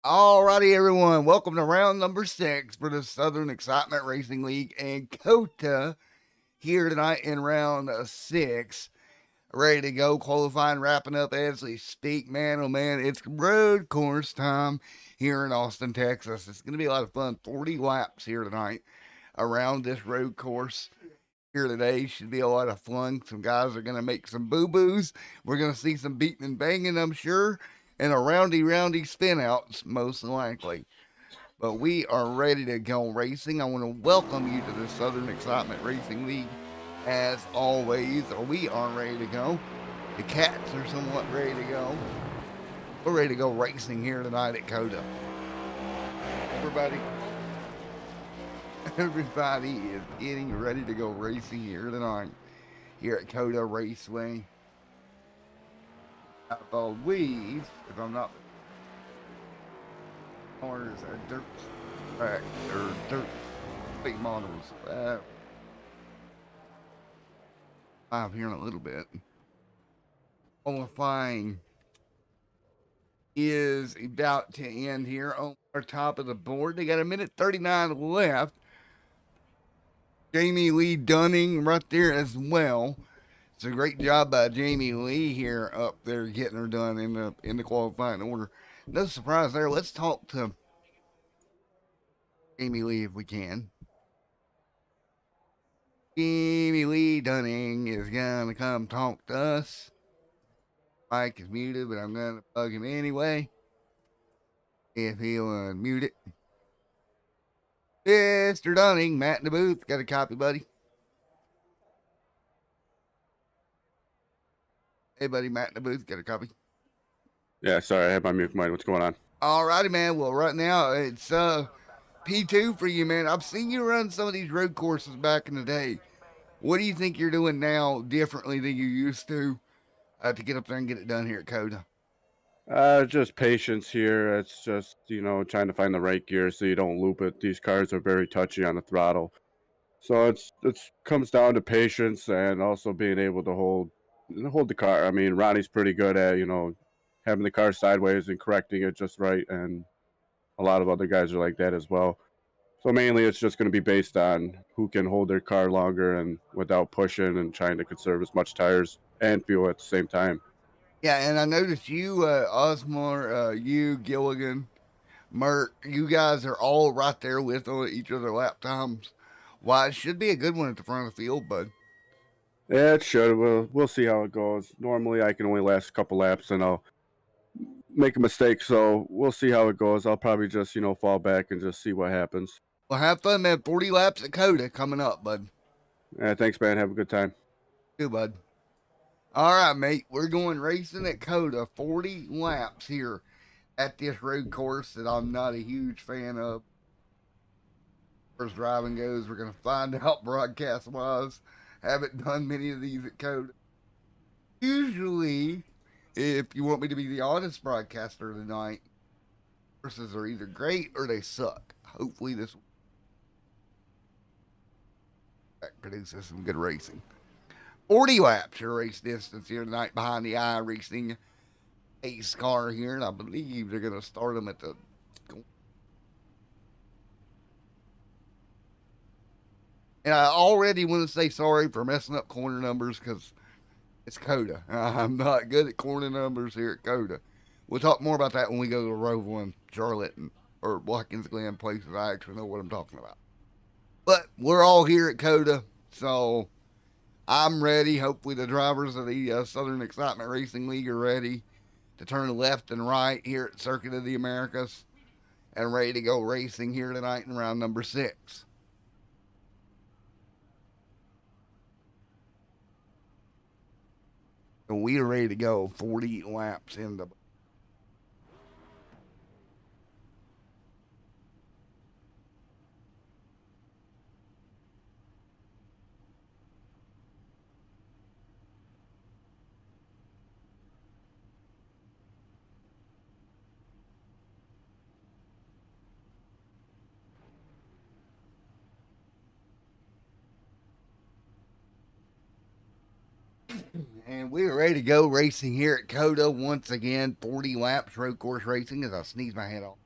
Alrighty, everyone. Welcome to round number 6 for the Southern Excitement Racing League and COTA here tonight in round 6. Ready to go. Qualifying wrapping up as we speak. Man, oh man, it's road course time here in Austin, Texas. It's going to be a lot of fun. 40 laps here tonight around this road course here today. Should be a lot of fun. Some guys are going to make some boo boos. We're going to see some beating and banging, I'm sure, and a roundy spin outs, most likely. But we are ready to go racing. I want to welcome you to the Southern Excitement Racing League. As always, we are ready to go. The cats are somewhat ready to go. We're ready to go racing here tonight at COTA. Everybody, everybody is getting ready to go racing here tonight here at COTA Raceway. I believe, if I'm not, cars are dirt track or dirt big models. I'm here in a little bit. Qualifying is about to end here on our top of the board. They got a minute 39 left. Jamie Lee Dunning right there as well. It's a great job by Jamie Lee here up there getting her done in the qualifying order. No surprise there. Let's talk to Jamie Lee if we can. Jamie Lee Dunning is gonna come talk to us. Mike is muted, but I'm gonna bug him anyway. If he'll unmute it. Mr. Dunning, Matt in the booth. Got a copy, buddy? Hey, buddy, Matt in the booth. Got a copy? Yeah, sorry, I had my mute mic. What's going on? Alrighty, man. Well, right now it's P2 for you, man. I've seen you run some of these road courses back in the day. What do you think you're doing now differently than you used to get up there and get it done here at COTA? Just patience here. It's just, trying to find the right gear so you don't loop it. These cars are very touchy on the throttle. So it's comes down to patience and also being able to hold the car. I mean, Ronnie's pretty good at, having the car sideways and correcting it just right, and a lot of other guys are like that as well. So mainly it's just going to be based on who can hold their car longer and without pushing and trying to conserve as much tires and fuel at the same time. Yeah, and I noticed you, Osmar, you, Gilligan, Mert, you guys are all right there with each other lap times. Why, it should be a good one at the front of the field, bud. Yeah, it should. We'll see how it goes. Normally, I can only last a couple laps and I'll make a mistake. So we'll see how it goes. I'll probably just, fall back and just see what happens. Well, have fun, man. 40 laps at COTA coming up, bud. Yeah, thanks, man. Have a good time. Too, bud. All right, mate. We're going racing at COTA. 40 laps here at this road course that I'm not a huge fan of. As far as driving goes, we're going to find out broadcast wise. Haven't done many of these at COTA. Usually, if you want me to be the honest broadcaster tonight, courses are either great or they suck. Hopefully, this produces some good racing. 40 laps your race distance here tonight behind the iRacing Ace car here, and I believe they're going to start them at the. And I already want to say sorry for messing up corner numbers because it's COTA. I'm not good at corner numbers here at COTA. We'll talk more about that when we go to Roval and Charlotte or Watkins Glen places I actually know what I'm talking about. But we're all here at COTA, so I'm ready. Hopefully, the drivers of the Southern Excitement Racing League are ready to turn left and right here at Circuit of the Americas and ready to go racing here tonight in round number 6. So we are ready to go 40 laps in the. And we're ready to go racing here at COTA once again. 40 laps road course racing as I sneeze my head off.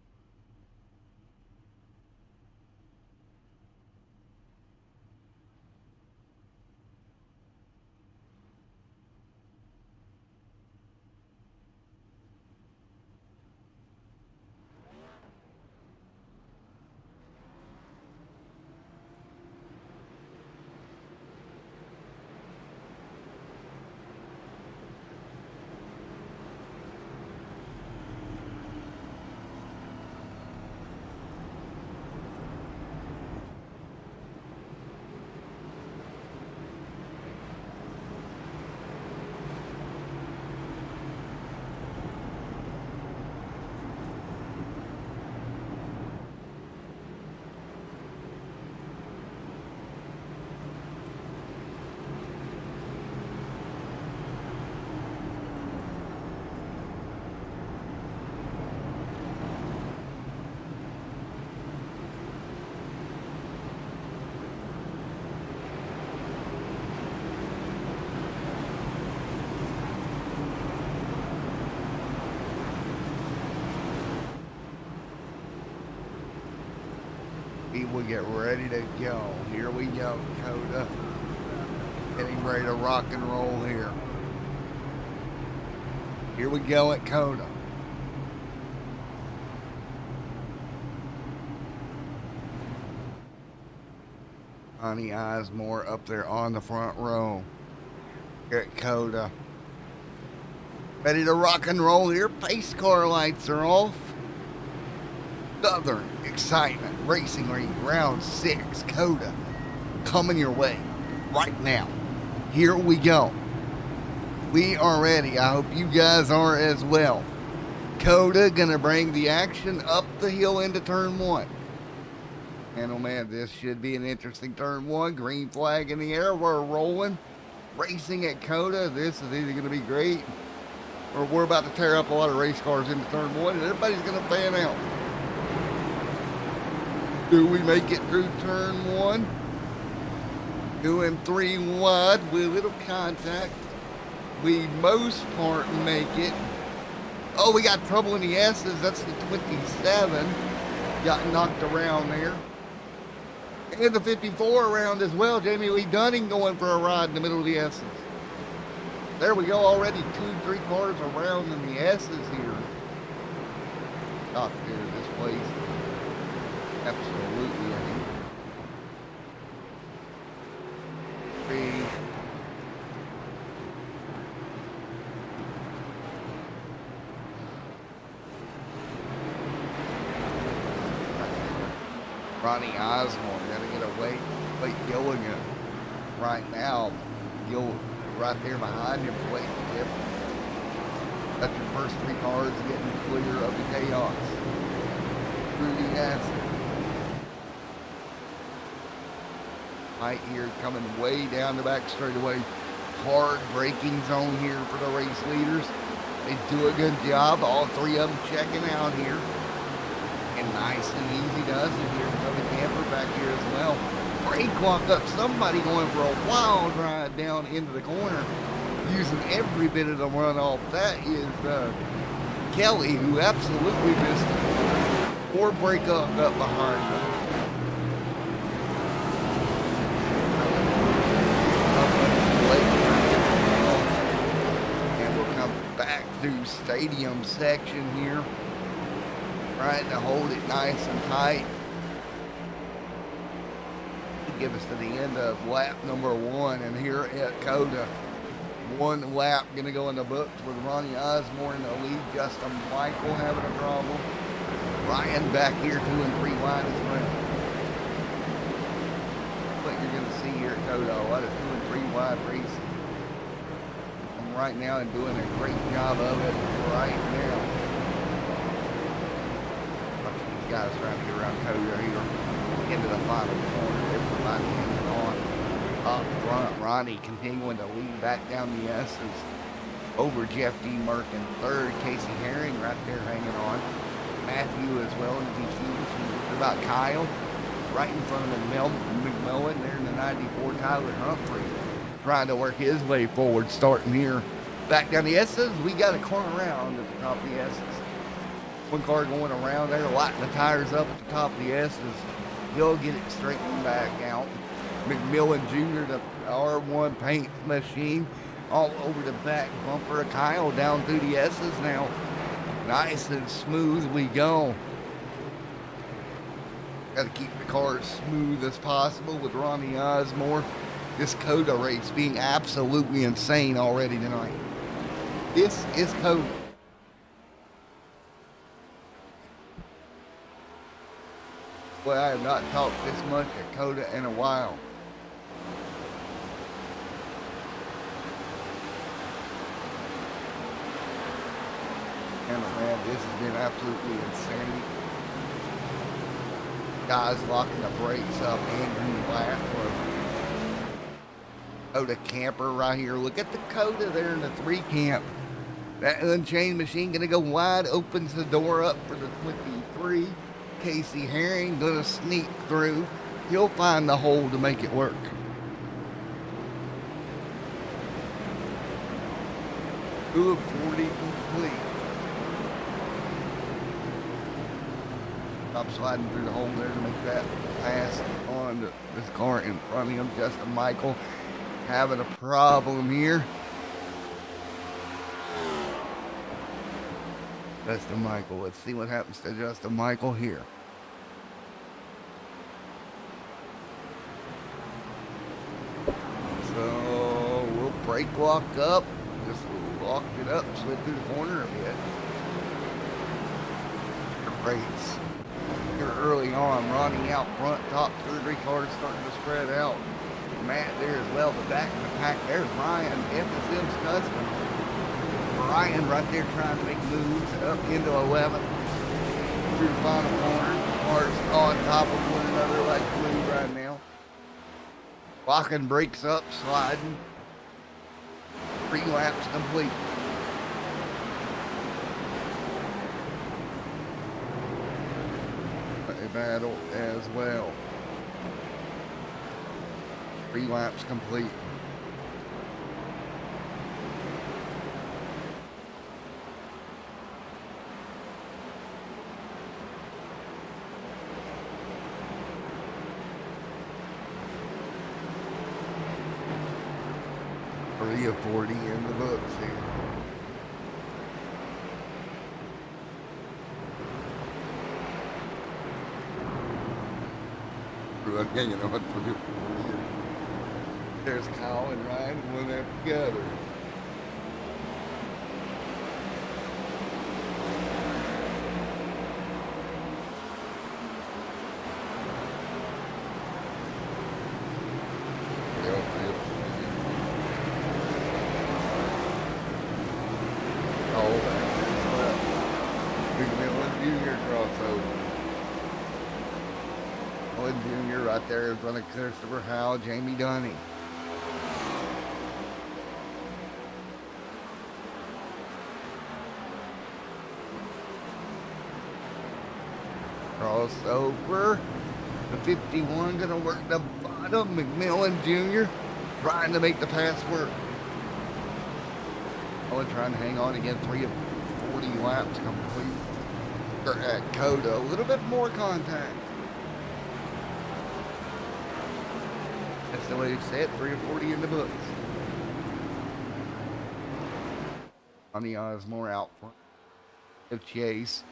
People get ready to go. Here we go, Coda. Getting ready to rock and roll here. Here we go at Coda. Honey Eismore up there on the front row. Here at Coda. Ready to rock and roll here. Pace car lights are off. Southern Excitement Racing League Round 6 Coda coming your way right now. Here we go. We are ready. I hope you guys are as well. Coda gonna bring the action up the hill into turn 1. And oh man, this should be an interesting turn 1. Green flag in the air. We're rolling. Racing at Coda. This is either gonna be great or we're about to tear up a lot of race cars into turn 1 and everybody's gonna fan out. Do we make it through turn 1? Doing 3 wide with little contact. We most part make it. Oh, we got trouble in the S's. That's the 27. Got knocked around there. And the 54 around as well. Jamie Lee Dunning going for a ride in the middle of the S's. There we go. Already 2-3 cars around in the S's here. Stop here, this place. Absolutely, I think. 3. Ronnie Osborne, gotta get a wait going right now. Gil right there behind him, waiting to get. That's your first 3 cars getting clear of the chaos. Through the acid. Right here, coming way down the back straightaway. Hard braking zone here for the race leaders. They do a good job. All 3 of them checking out here. And nice and easy does it here. Another camper back here as well. Brake walk up. Somebody going for a wild ride down into the corner. Using every bit of the run off. That is Kelly, who absolutely missed it. Or brake up behind him. And we'll come back through stadium section here. Trying to hold it nice and tight. To give us to the end of lap number 1. And here at Coda, 1 lap going to go in the books with Ronnie Osborne in the lead. Justin Michael having a problem. Ryan back here 2 and 3 wide as well. What you're going to see here at Coda, a lot of 2 and 3 wide racing. Right now and doing a great job of it right now. These guys trying to get around Coda here into the final corner. Everybody hanging on up front. Ronnie continuing to lead back down the S's over Jeff D. Merkin. 3rd, Casey Herring right there hanging on. Matthew as well as DQ. About Kyle right in front of McMillan there in the 94. Tyler Humphrey trying to work his way forward, starting here back down the S's. We got a car around at the top of the S's. 1 car going around there, lighting the tires up at the top of the S's. He'll get it straightened back out. McMillan Jr., the R1 paint machine, all over the back bumper of Kyle down through the S's now. Nice and smooth we go. Got to keep the car as smooth as possible with Ronnie Osmore. This Coda race being absolutely insane already tonight. This is Coda. Well, I have not talked this much at Coda in a while. And man, this has been absolutely insane. Guys locking the brakes up. Andrew Blackwood. Coda camper right here. Look at the Coda there in the 3 camp. That Unchained machine gonna go wide. Opens the door up for the 23. Casey Herring gonna sneak through. He'll find the hole to make it work. Two of 40 complete. I'm sliding through the hole there to make that pass on this car in front of him. Justin Michael having a problem here. Justin Michael, let's see what happens to Justin Michael here. So we'll brake lock up. Just locked it up, slid through the corner a bit. Brakes here early on, Ronnie out front, top 2 or 3 cars starting to spread out. Matt there as well, the back of the pack. There's Ryan, FSM's Custom. Ryan right there trying to make moves up into 11th through the final corner. Cars on top of one another like glue right now. Locking brakes up, sliding. 3 laps complete. A battle as well. 3 laps complete. Three of 40 in the books here. I'm hanging on for you. There's Kyle and Ryan, one after the other. Jr. right there in front of Christopher Howell, Jamie Dunning. Crossover. The 51 gonna work the bottom. McMillan Jr. trying to make the pass work. Owen trying to hang on again. 3 of 40 laps complete. At Coda, a little bit more contact. That's the way it's set. 3 of 40 in the books. Johnny Osmore out front of Chase.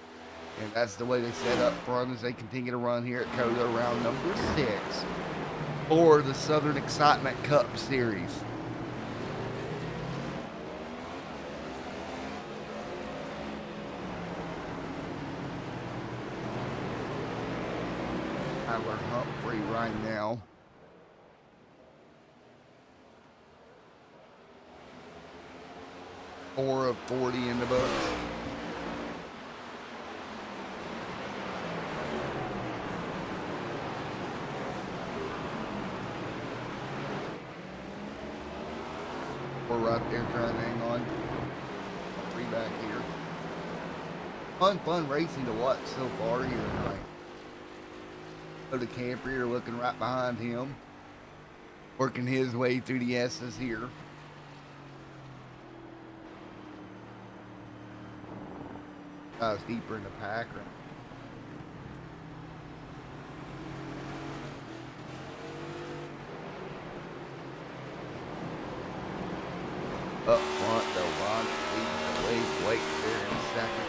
And that's the way they set up front as they continue to run here at Coda, round number 6 for the Southern Excitement Cup Series. Tyler Humphrey right now. Four of 40 in the books. We're right there trying to hang on. 3 back here. Fun racing to watch so far here tonight. So the camper here looking right behind him. Working his way through the S's here. Guys deeper in the pack. Up front, though, Ron leads the way. Blake there in second.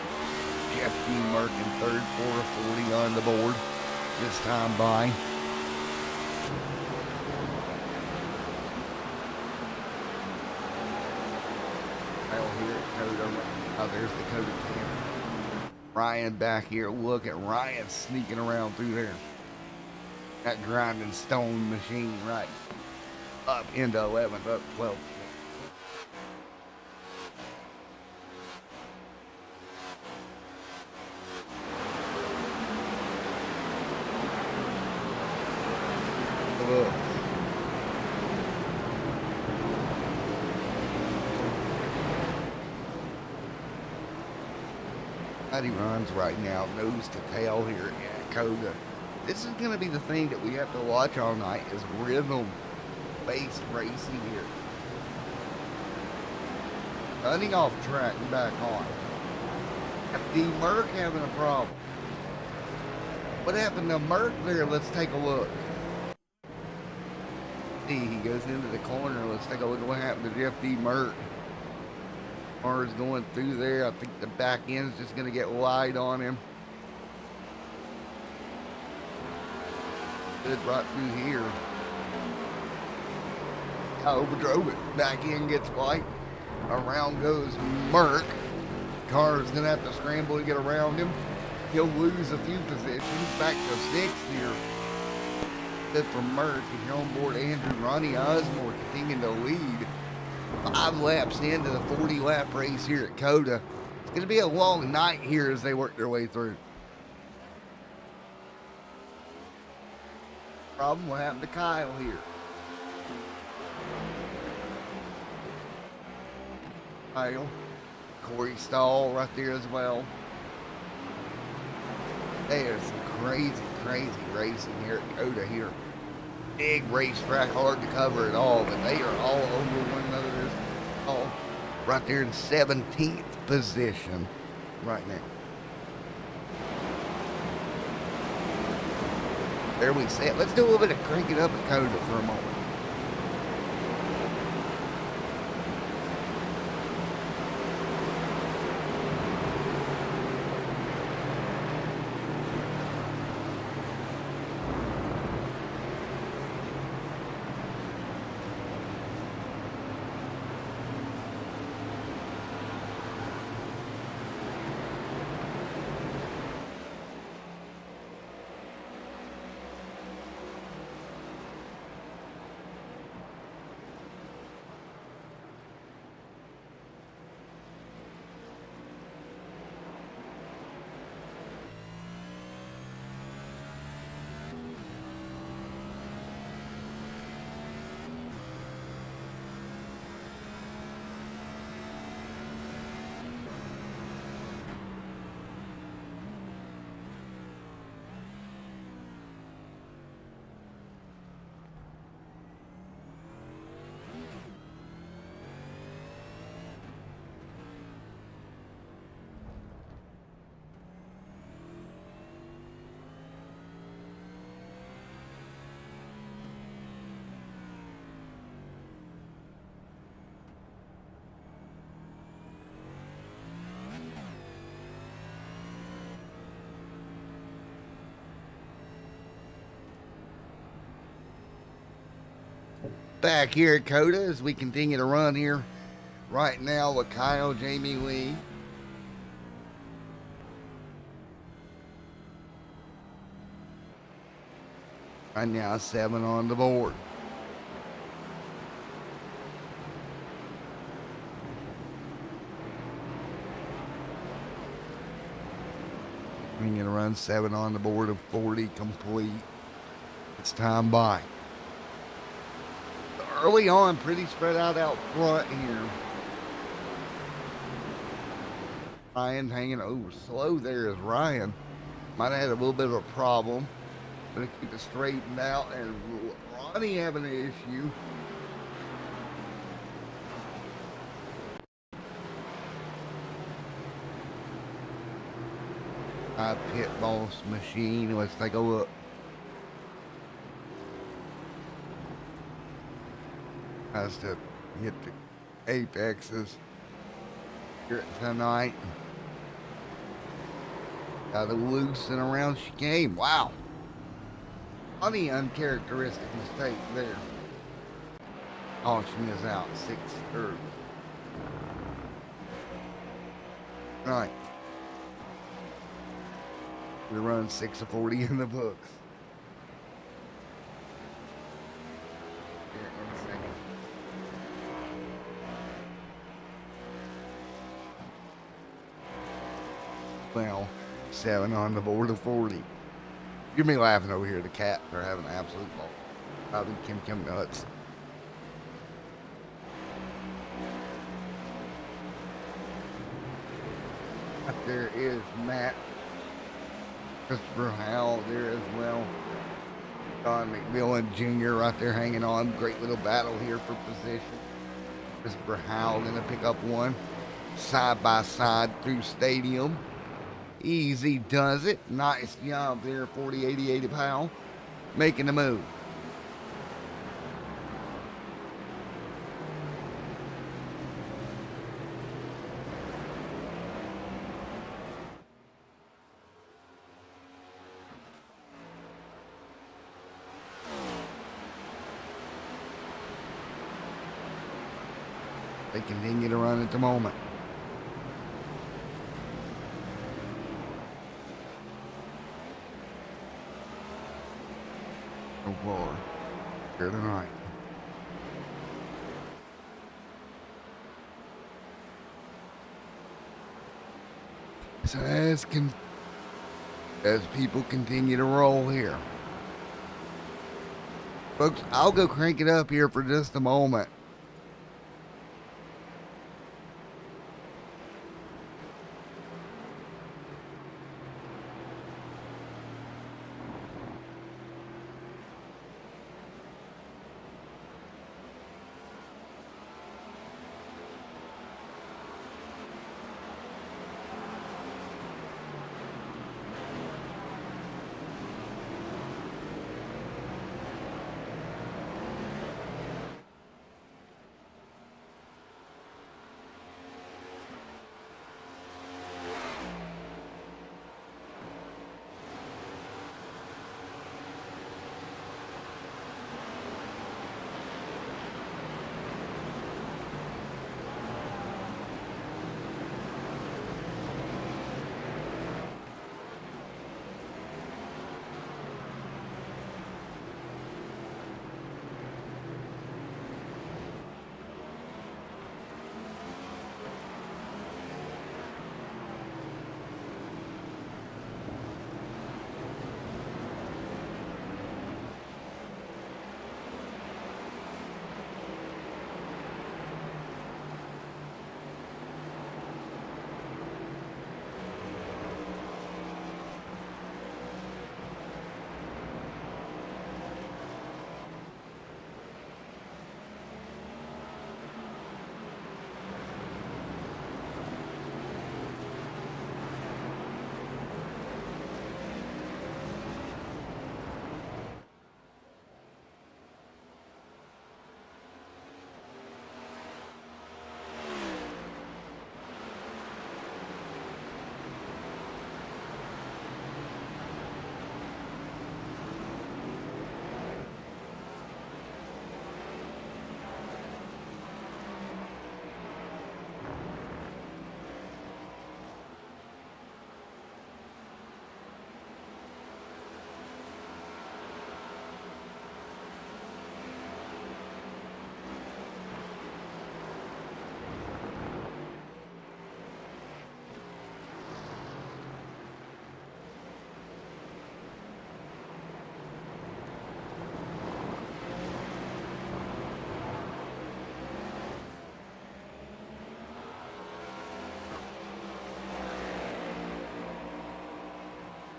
Jeff D. Merck in third, 4 of 40 on the board. This time by. Kyle here at Coda. Oh, there's the Coda camp. Ryan back here. Look at Ryan sneaking around through there. That grinding stone machine right up into 11th, up 12th. He runs right now, nose to tail here at Coda. This is going to be the thing that we have to watch all night is rhythm-based racing here. Running off track and back on. FD Merck having a problem. What happened to Merck there? Let's take a look. See, he goes into the corner. Let's take a look at what happened to Jeff D. Merck. Car's going through there. I think the back end's just going to get wide on him. Good right through here. I overdrove it. Back end gets white. Around goes Merck. Car's going to have to scramble to get around him. He'll lose a few positions. Back to 6th here. Good for Merck. If you're on board Andrew, Ronnie Osmore continuing to lead. 5 laps into the 40-lap race here at COTA. It's going to be a long night here as they work their way through. Problem will happen to Kyle here. Kyle. Corey Stahl right there as well. There's some crazy racing here at COTA here. Big racetrack, hard to cover it all, but they are all over one another. There's all right there in 17th position right now. There we sit. Let's do a little bit of crank it up at COTA for a moment. Back here at COTA as we continue to run here right now with Kyle, Jamie Lee. Right now, 7 on the board. We're going to run 7 on the board of 40 complete. It's time by. Early on, pretty spread out front here. Ryan hanging over slow there is Ryan. Might have had a little bit of a problem. Gonna keep it straightened out, and Ronnie having an issue. Pit boss machine. Let's take a look. Has to hit the apexes here tonight. Got a loose and around chicane. Wow. Funny uncharacteristic mistake there. Caution is out. 6-3. Right. We run 6 of 40 in the books. Here in a second. Well, 7 on the board of 40. You're me laughing over here. The cat are having an absolute ball. Probably Kim nuts. There is Matt. Christopher Howell there as well. Don McMillan Jr. right there hanging on. Great little battle here for position. Christopher Howell going to pick up one. Side by side through stadium. Easy does it. Nice job there, 40, 80, 80 pound. Making the move. They continue to run at the moment. So far, here tonight. So as people continue to roll here, folks, I'll go crank it up here for just a moment.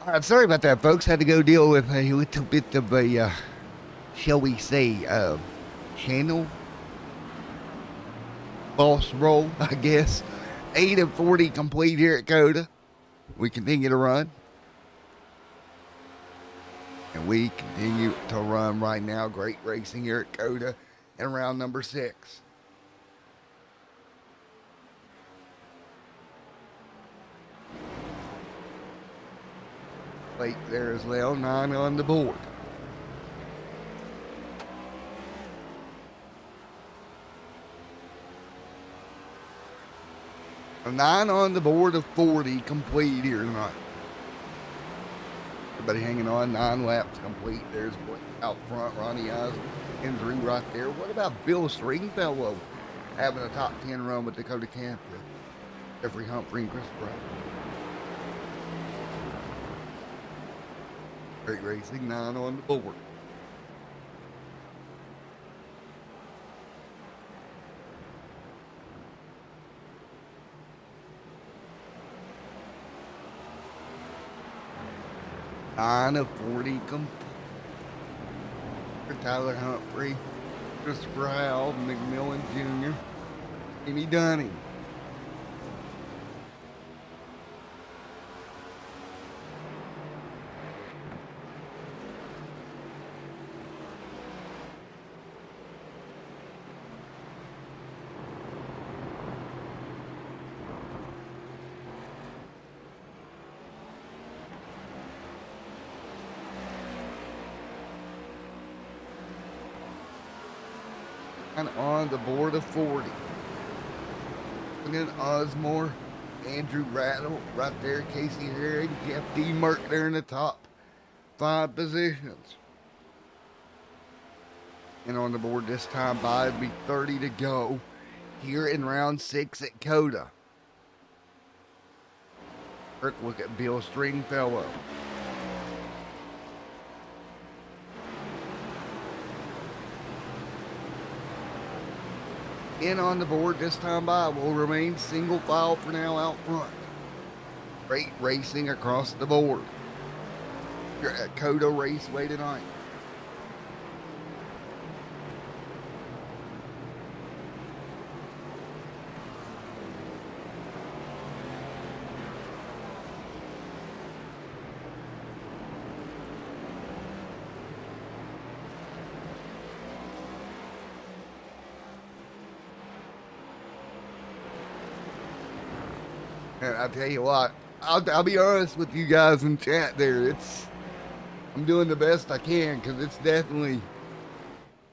All right, sorry about that, folks. Had to go deal with a little bit of a, shall we say, channel boss roll, I guess. 8 of 40 complete here at Coda. We continue to run. And we continue to run right now. Great racing here at Coda in round number 6. Late there as well, 9 on the board. A 9 on the board of 40 complete here tonight. Everybody hanging on, 9 laps complete. There's out front, Ronnie Eisen, injury right there. What about Bill Stringfellow having a top 10 run with Dakota Camp? Jeffrey Humphrey and Christopher. Great racing, 9 on the board. Nine of 40 complete. Tyler Humphrey, Christopher Howell, McMillan Jr., Amy Dunning. And on the board of 40. And then Osmore, Andrew Rattle right there, Casey Herring, Jeff D. Merck there in the top 5 positions. And on the board this time by it'll be 30 to go here in round 6 at Coda. Quick look at Bill Stringfellow. In on the board this time by will remain single file for now out front. Great racing across the board. You're at Coda Raceway tonight. And I tell you what, I'll be honest with you guys in chat there. I'm doing the best I can because it's definitely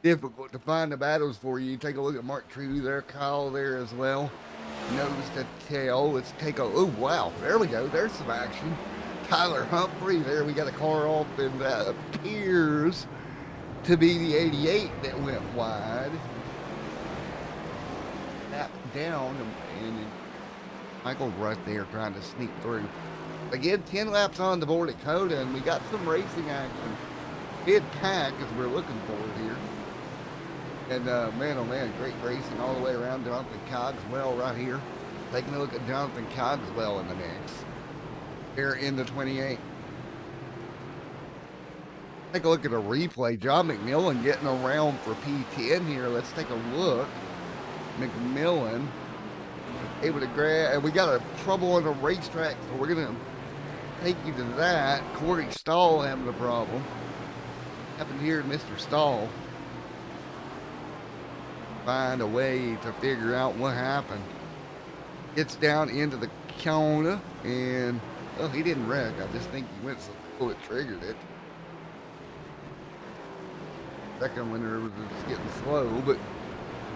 difficult to find the battles for you. Take a look at Mark True there, Kyle there as well. Nose to tail. Let's take a, oh wow, there we go. There's some action. Tyler Humphrey there. We got a car off and that appears to be the 88 that went wide. Tapped down and Michael's right there trying to sneak through. Again, 10 laps on the board at Coda, and we got some racing action. Mid pack as we're looking for here. And man, oh man, great racing all the way around. Jonathan Cogswell right here. Taking a look at Jonathan Cogswell in the mix. Here in the 28. Take a look at a replay. John McMillan getting around for P10 here. Let's take a look. McMillan able to grab, and we got a trouble on the racetrack, so we're gonna take you to that. Corey Stahl having a problem. Happened here, Mr. Stahl. Find a way to figure out what happened. Gets down into the corner, and well, he didn't wreck. I just think he went so cool it triggered it. Second winner was just getting slow, but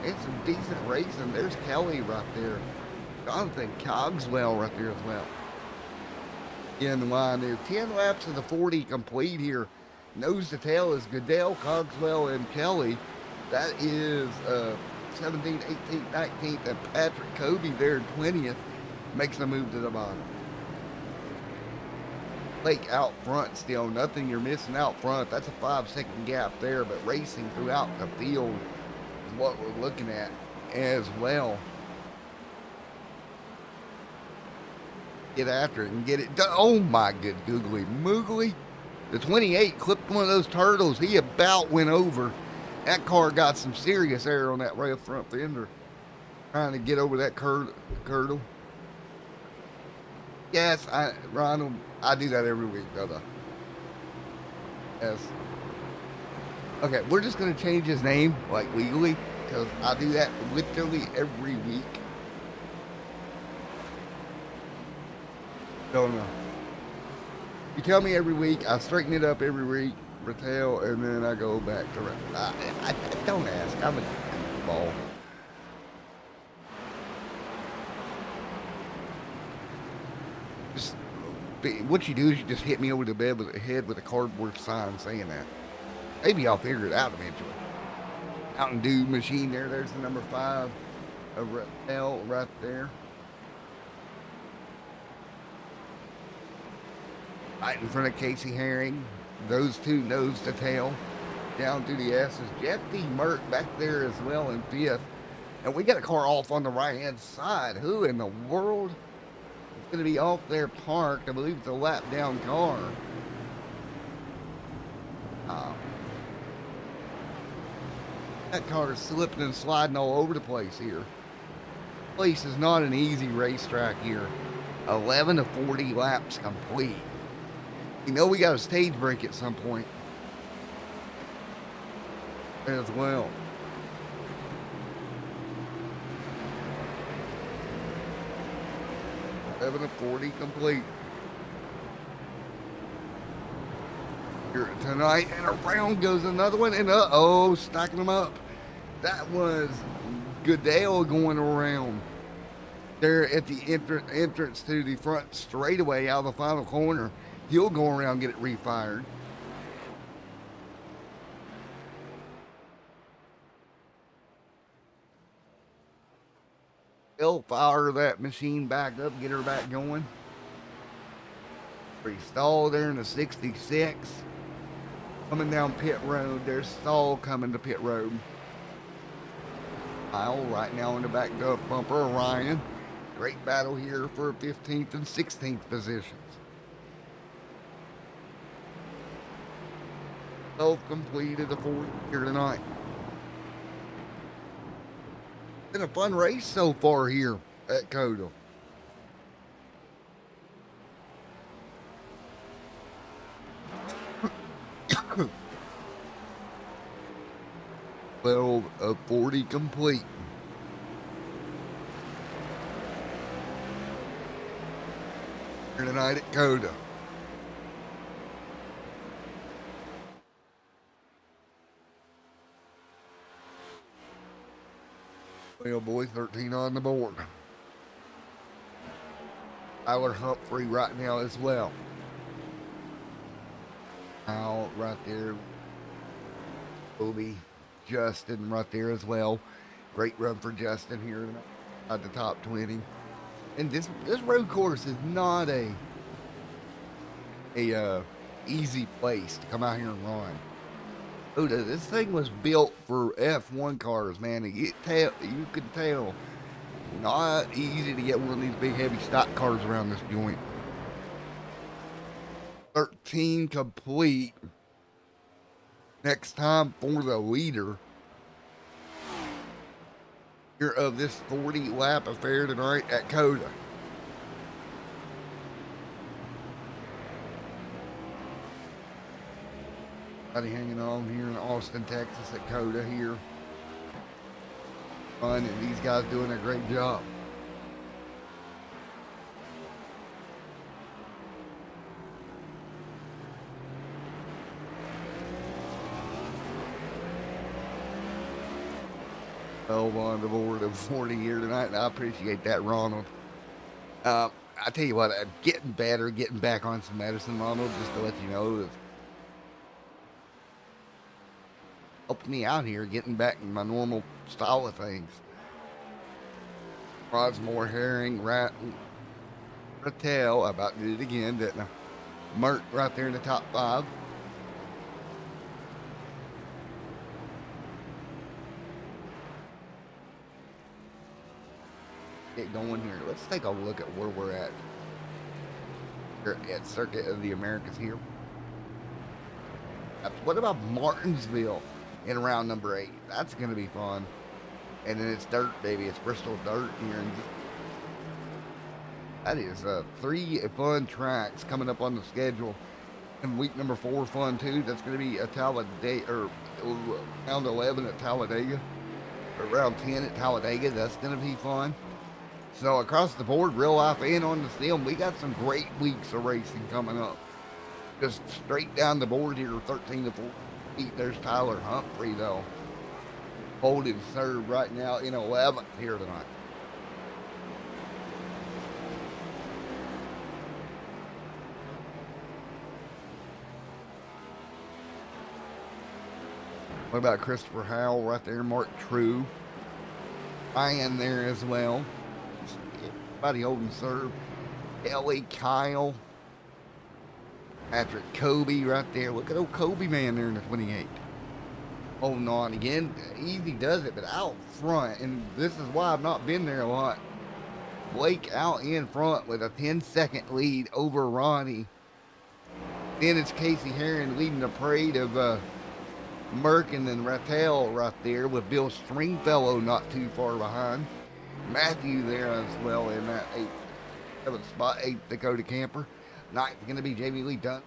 it's some decent racing. There's Kelly right there. Jonathan Cogswell right there as well. In the line there. 10 laps of the 40 complete here. Nose to tail is Goodell, Cogswell, and Kelly. That is 17th, 18th, 19th, and Patrick Kobe there in 20th. Makes a move to the bottom. Blake out front still. Nothing you're missing out front. That's a 5-second gap there, but racing throughout the field is what we're looking at as well. Get after it and get it done. Oh my good googly moogly. The 28 clipped one of those turtles. He about went over. That car got some serious air on that rail front fender. Trying to get over that curdle. Yes, Ronald, I do that every week, brother. Yes. Okay, we're just going to change his name, like legally, because I do that literally every week. Don't know. You tell me every week, I straighten it up every week, retail, and then I go back to I don't ask. I'm a goofball. Just what you do is you just hit me over the head with a cardboard sign saying that. Maybe I'll figure it out eventually. Mountain Dew machine there. There's the number 5 over at L right there. Right in front of Casey Herring. Those two nose to tail. Down through the S's. Jeff D. Mert back there as well in 5th. And we got a car off on the right-hand side. Who in the world is going to be off there parked? I believe it's a lap down car. That car is slipping and sliding all over the place here. This place is not an easy racetrack here. 11 to 40 laps complete. You know we got a stage break at some point as well. Seven to 40 complete here tonight, and around goes another one, and stacking them up. That was Goodell going around there at the entrance to the front straightaway out of the final corner. He'll go around and get it refired. He'll fire that machine back up, get her back going. Stall there in the 66. Coming down pit road. There's Stall coming to pit road. Kyle right now in the back bumper. Ryan. Great battle here for 15th and 16th positions. Self-completed the 4th here tonight. Been a fun race so far here at COTA. Well, of 40 complete. Here tonight at COTA. Well, boy, 13 on the board. Tyler Humphrey right now as well. Out right there. Kobe, Justin right there as well. Great run for Justin here at the top 20. And this road course is not a easy place to come out here and run. This thing was built for F1 cars, man. You could tell. Not easy to get one of these big heavy stock cars around this joint. 13 complete. Next time for the leader here of this 40 lap affair tonight at COTA. Hanging on here in Austin, Texas at COTA here. Fun, and these guys doing a great job. On the board of 40 here tonight, and I appreciate that, Ronald. I tell you what, getting better, getting back on some medicine, Ronald, just to let you know, helped me out here, getting back in my normal style of things. Rosmore, Herring, Rattel, I about did it again, didn't I? Mert right there in the top 5. Get going here. Let's take a look at where we're at. We're at Circuit of the Americas here. What about Martinsville in round number 8? That's going to be fun. And then it's dirt, baby. It's Bristol dirt here. And that is 3 fun tracks coming up on the schedule. And week number 4 fun too. That's going to be a Talladega, or round 11 at Talladega, or round 10 at Talladega. That's going to be fun. So across the board, real life and on the sim, we got some great weeks of racing coming up. Just straight down the board here, 13 to 14. There's Tyler Humphrey though, holding serve right now in 11th here tonight. What about Christopher Howell right there? Mark True, Ryan there as well. Everybody holding serve. Ellie, Kyle, Patrick, Kobe right there. Look at old Kobe man there in the 28. Holding on again. Easy does it, but out front, and this is why I've not been there a lot. Blake out in front with a 10-second lead over Ronnie. Then it's Casey Herring leading the parade of Merkin and Rattel right there, with Bill Stringfellow not too far behind. Matthew there as well in that 7th spot, 8th Dakota Camper. 9th going to be Jamie Lee Dunn.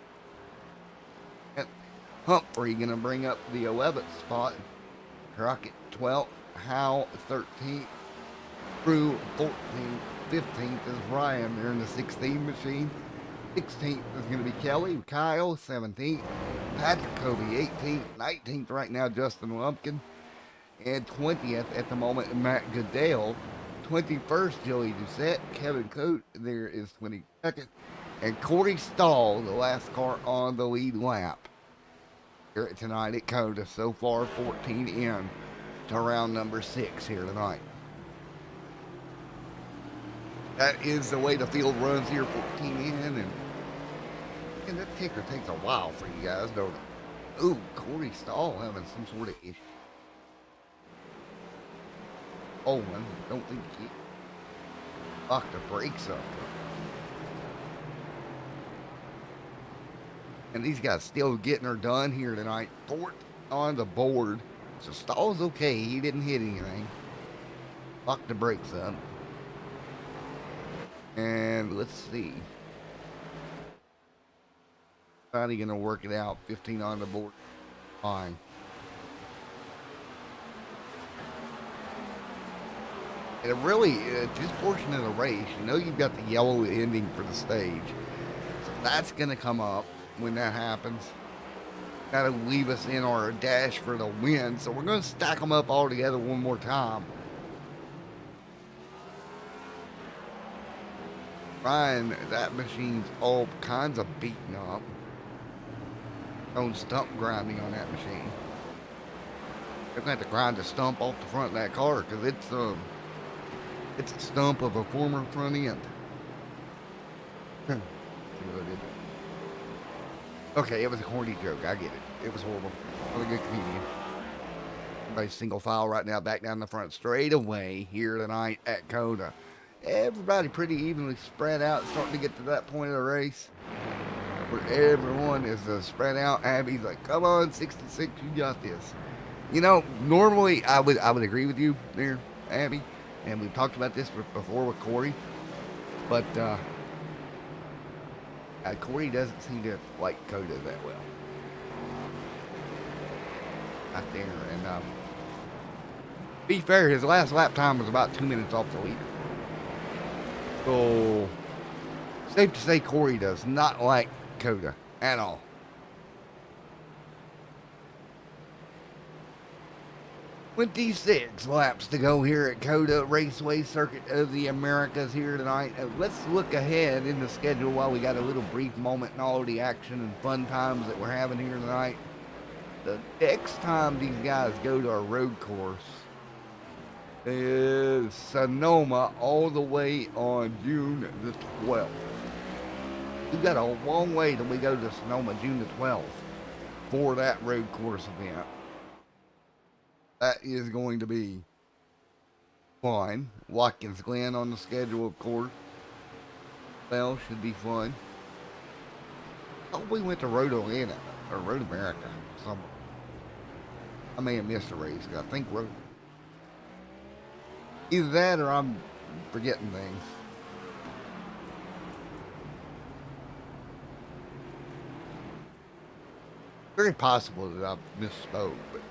Humphrey going to bring up the 11th spot. Crockett 12th, Howe 13th, Crew 14th, 15th is Ryan there in the 16 machine. 16th is going to be Kelly, Kyle 17th, Patrick Kobe 18th, 19th right now Justin Lumpkin. And 20th at the moment, Matt Goodell. 21st, Joey Doucette. Kevin Coate there is 22nd. And Corey Stahl, the last car on the lead lap here tonight at Coda. So far, 14 in to round number 6 here tonight. That is the way the field runs here, 14 in. And that kicker takes a while for you guys, don't it? Ooh, Corey Stahl having some sort of issue. Oh, I don't think he locked the brakes up. And these guys still getting her done here tonight. 4th on the board. So Stahl's okay. He didn't hit anything. Locked the brakes up. And let's see. How he gonna work it out? 15 on the board. Fine. And really, this portion of the race, you know you've got the yellow ending for the stage. So that's gonna come up when that happens. That'll leave us in our dash for the win. So we're gonna stack them up all together one more time. Ryan, that machine's all kinds of beaten up. On stump grinding on that machine. They're gonna have to grind the stump off the front of that car because it's a stump of a former front end. See what I did? Okay, it was a corny joke. I get it. It was horrible. Really good comedian. Everybody's single file right now, back down the front straight away here tonight at Coda. Everybody pretty evenly spread out, starting to get to that point of the race where everyone is spread out. Abby's like, "Come on, 66, you got this." You know, normally I would agree with you there, Abby, and we've talked about this before with Corey, but Corey doesn't seem to like Coda that well. Out there, and be fair, his last lap time was about 2 minutes off the leader. So, safe to say Corey does not like Coda at all. With these 6 laps to go here at Coda Raceway Circuit of the Americas here tonight. Let's look ahead in the schedule while we got a little brief moment in all the action and fun times that we're having here tonight. The next time these guys go to a road course is Sonoma all the way on June the 12th. We've got a long way till we go to Sonoma June the 12th for that road course event. That is going to be fun. Watkins Glen on the schedule, of course. Well, should be fun. Oh, we went to Road Atlanta or Road America. I may have missed a race. I think Road. Either that or I'm forgetting things. Very possible that I misspoke, but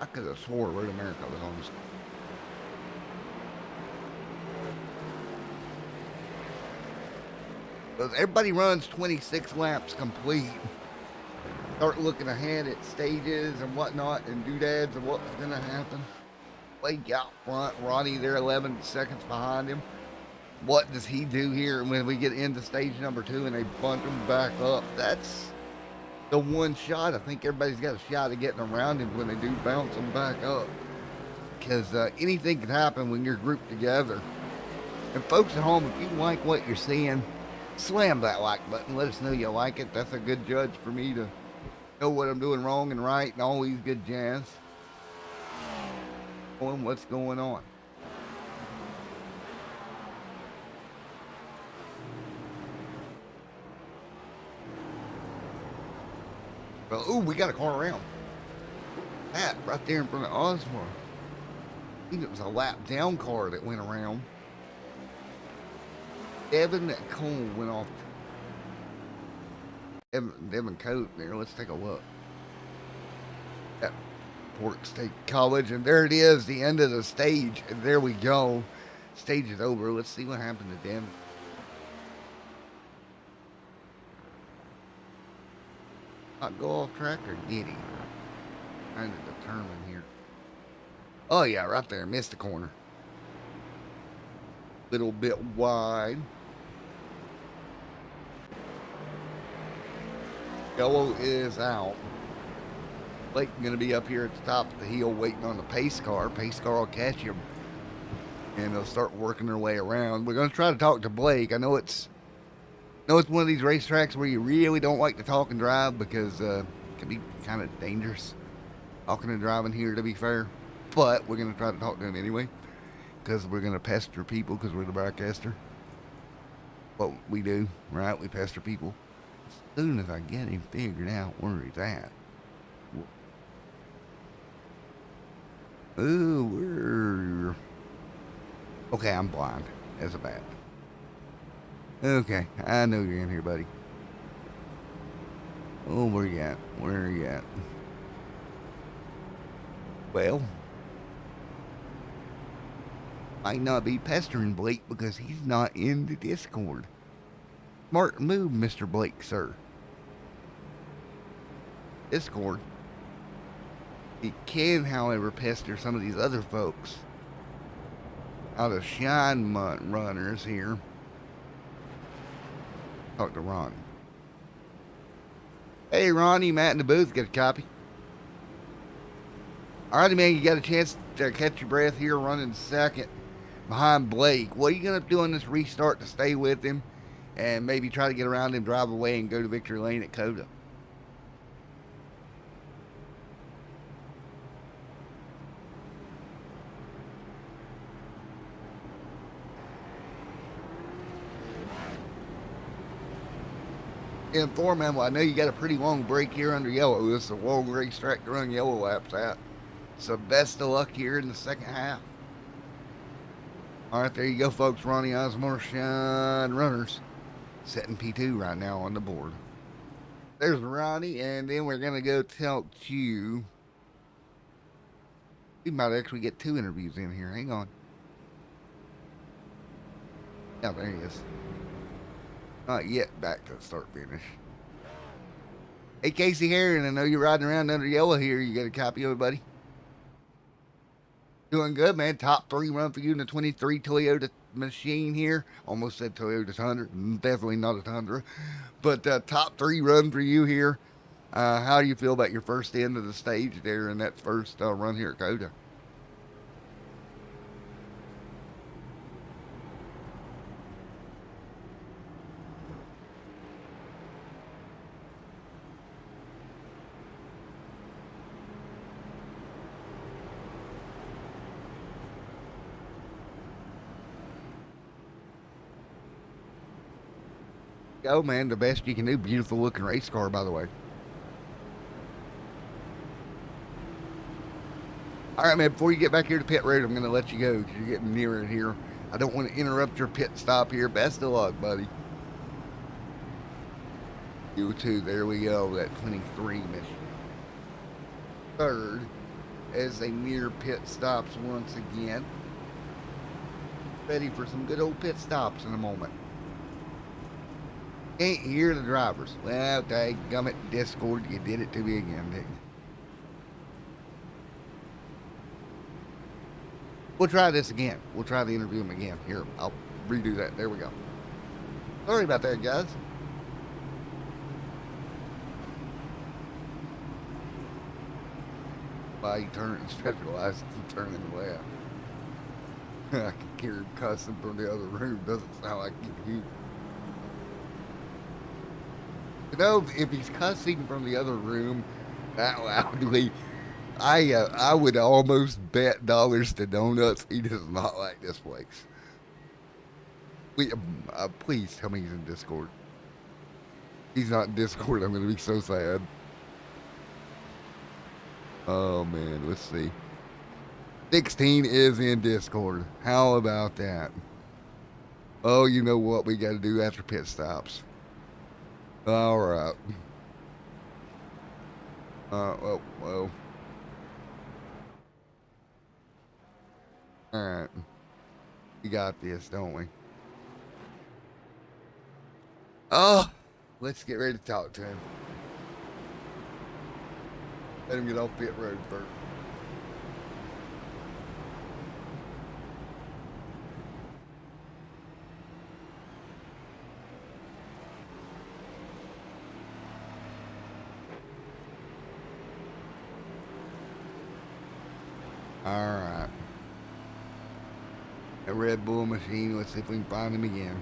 I could have swore Road America was on this. Because everybody runs 26 laps complete. Start looking ahead at stages and whatnot and doodads and what's going to happen. Blake out front, Ronnie there 11 seconds behind him. What does he do here when we get into stage number 2 and they bunt him back up? That's the one shot. I think everybody's got a shot at getting around him when they do bounce him back up. Because anything can happen when you're grouped together. And folks at home, if you like what you're seeing, slam that like button. Let us know you like it. That's a good judge for me to know what I'm doing wrong and right and all these good jazz. Knowing what's going on. Well, ooh, we got a car around. That right there in front of Osmar. I think it was a lap down car that went around. Devin Cole went off. Devin Coate there. Let's take a look. At Pork State College. And there it is, the end of the stage. And there we go. Stage is over. Let's see what happened to Devin. Not go off track or did he? Trying to determine here. Oh, yeah, right there. Missed the corner. Little bit wide. Yellow is out. Blake going to be up here at the top of the hill waiting on the pace car. Pace car will catch him, and they'll start working their way around. We're going to try to talk to Blake. I know it's one of these racetracks where you really don't like to talk and drive because it can be kind of dangerous talking and driving here, to be fair. But we're going to try to talk to him anyway because we're going to pester people because we're the broadcaster. What we do, right? We pester people. As soon as I get him figured out where he's at. Ooh, okay, I'm blind as a bat. Okay, I know you're in here, buddy. Oh, where you at? Where are you at? Well, might not be pestering Blake because he's not in the Discord. Smart move, Mr. Blake, sir. Discord. He can, however, pester some of these other folks out of shine runners here. Talk to Ronnie. Hey, Ronnie, Matt in the booth, get a copy. Alrighty, man, you got a chance to catch your breath here running second behind Blake. What are you going to do on this restart to stay with him and maybe try to get around him, drive away, and go to victory lane at Coda? Inform him, well, I know you got a pretty long break here under yellow. This is a long racetrack to run yellow laps at. So best of luck here in the second half. All right, there you go, folks. Ronnie Osmore, Shine Runners, setting P2 right now on the board. There's Ronnie, and then we're going to go talk to... We might actually get 2 interviews in here. Hang on. Yeah, there he is. Not yet back to the start finish. Hey, Casey Herring, I know you're riding around under yellow here. You got a copy of it, buddy? Doing good, man. Top 3 run for you in the 23 Toyota machine here. Almost said Toyota Tundra. Definitely not a Tundra. But top 3 run for you here. How do you feel about your first end of the stage there in that first run here at Coda? Go, man. The best you can do. Beautiful looking race car, by the way. All right, man. Before you get back here to pit road, I'm going to let you go because you're getting nearer here. I don't want to interrupt your pit stop here. Best of luck, buddy. You too. There we go. That 23 mission. Third, as they near pit stops once again. Ready for some good old pit stops in a moment. Can't hear the drivers. Well, dadgummit, Discord, you did it to me again, didn't you? We'll try this again. We'll try to interview him again. Here, I'll redo that. There we go. Sorry about that, guys. Why he turning specialized and turning left. I can hear him cussing from the other room. Doesn't sound like he can hear. You know, if he's cussing from the other room that loudly, I would almost bet dollars to donuts he does not like this place. Please tell me he's in Discord. If he's not in Discord, I'm going to be so sad. Oh, man, let's see. 16 is in Discord. How about that? Oh, you know what we got to do after pit stops. All right. Whoa. All right. We got this, don't we? Oh, let's get ready to talk to him. Let him get off pit road first. All right. A Red Bull machine. Let's see if we can find him again.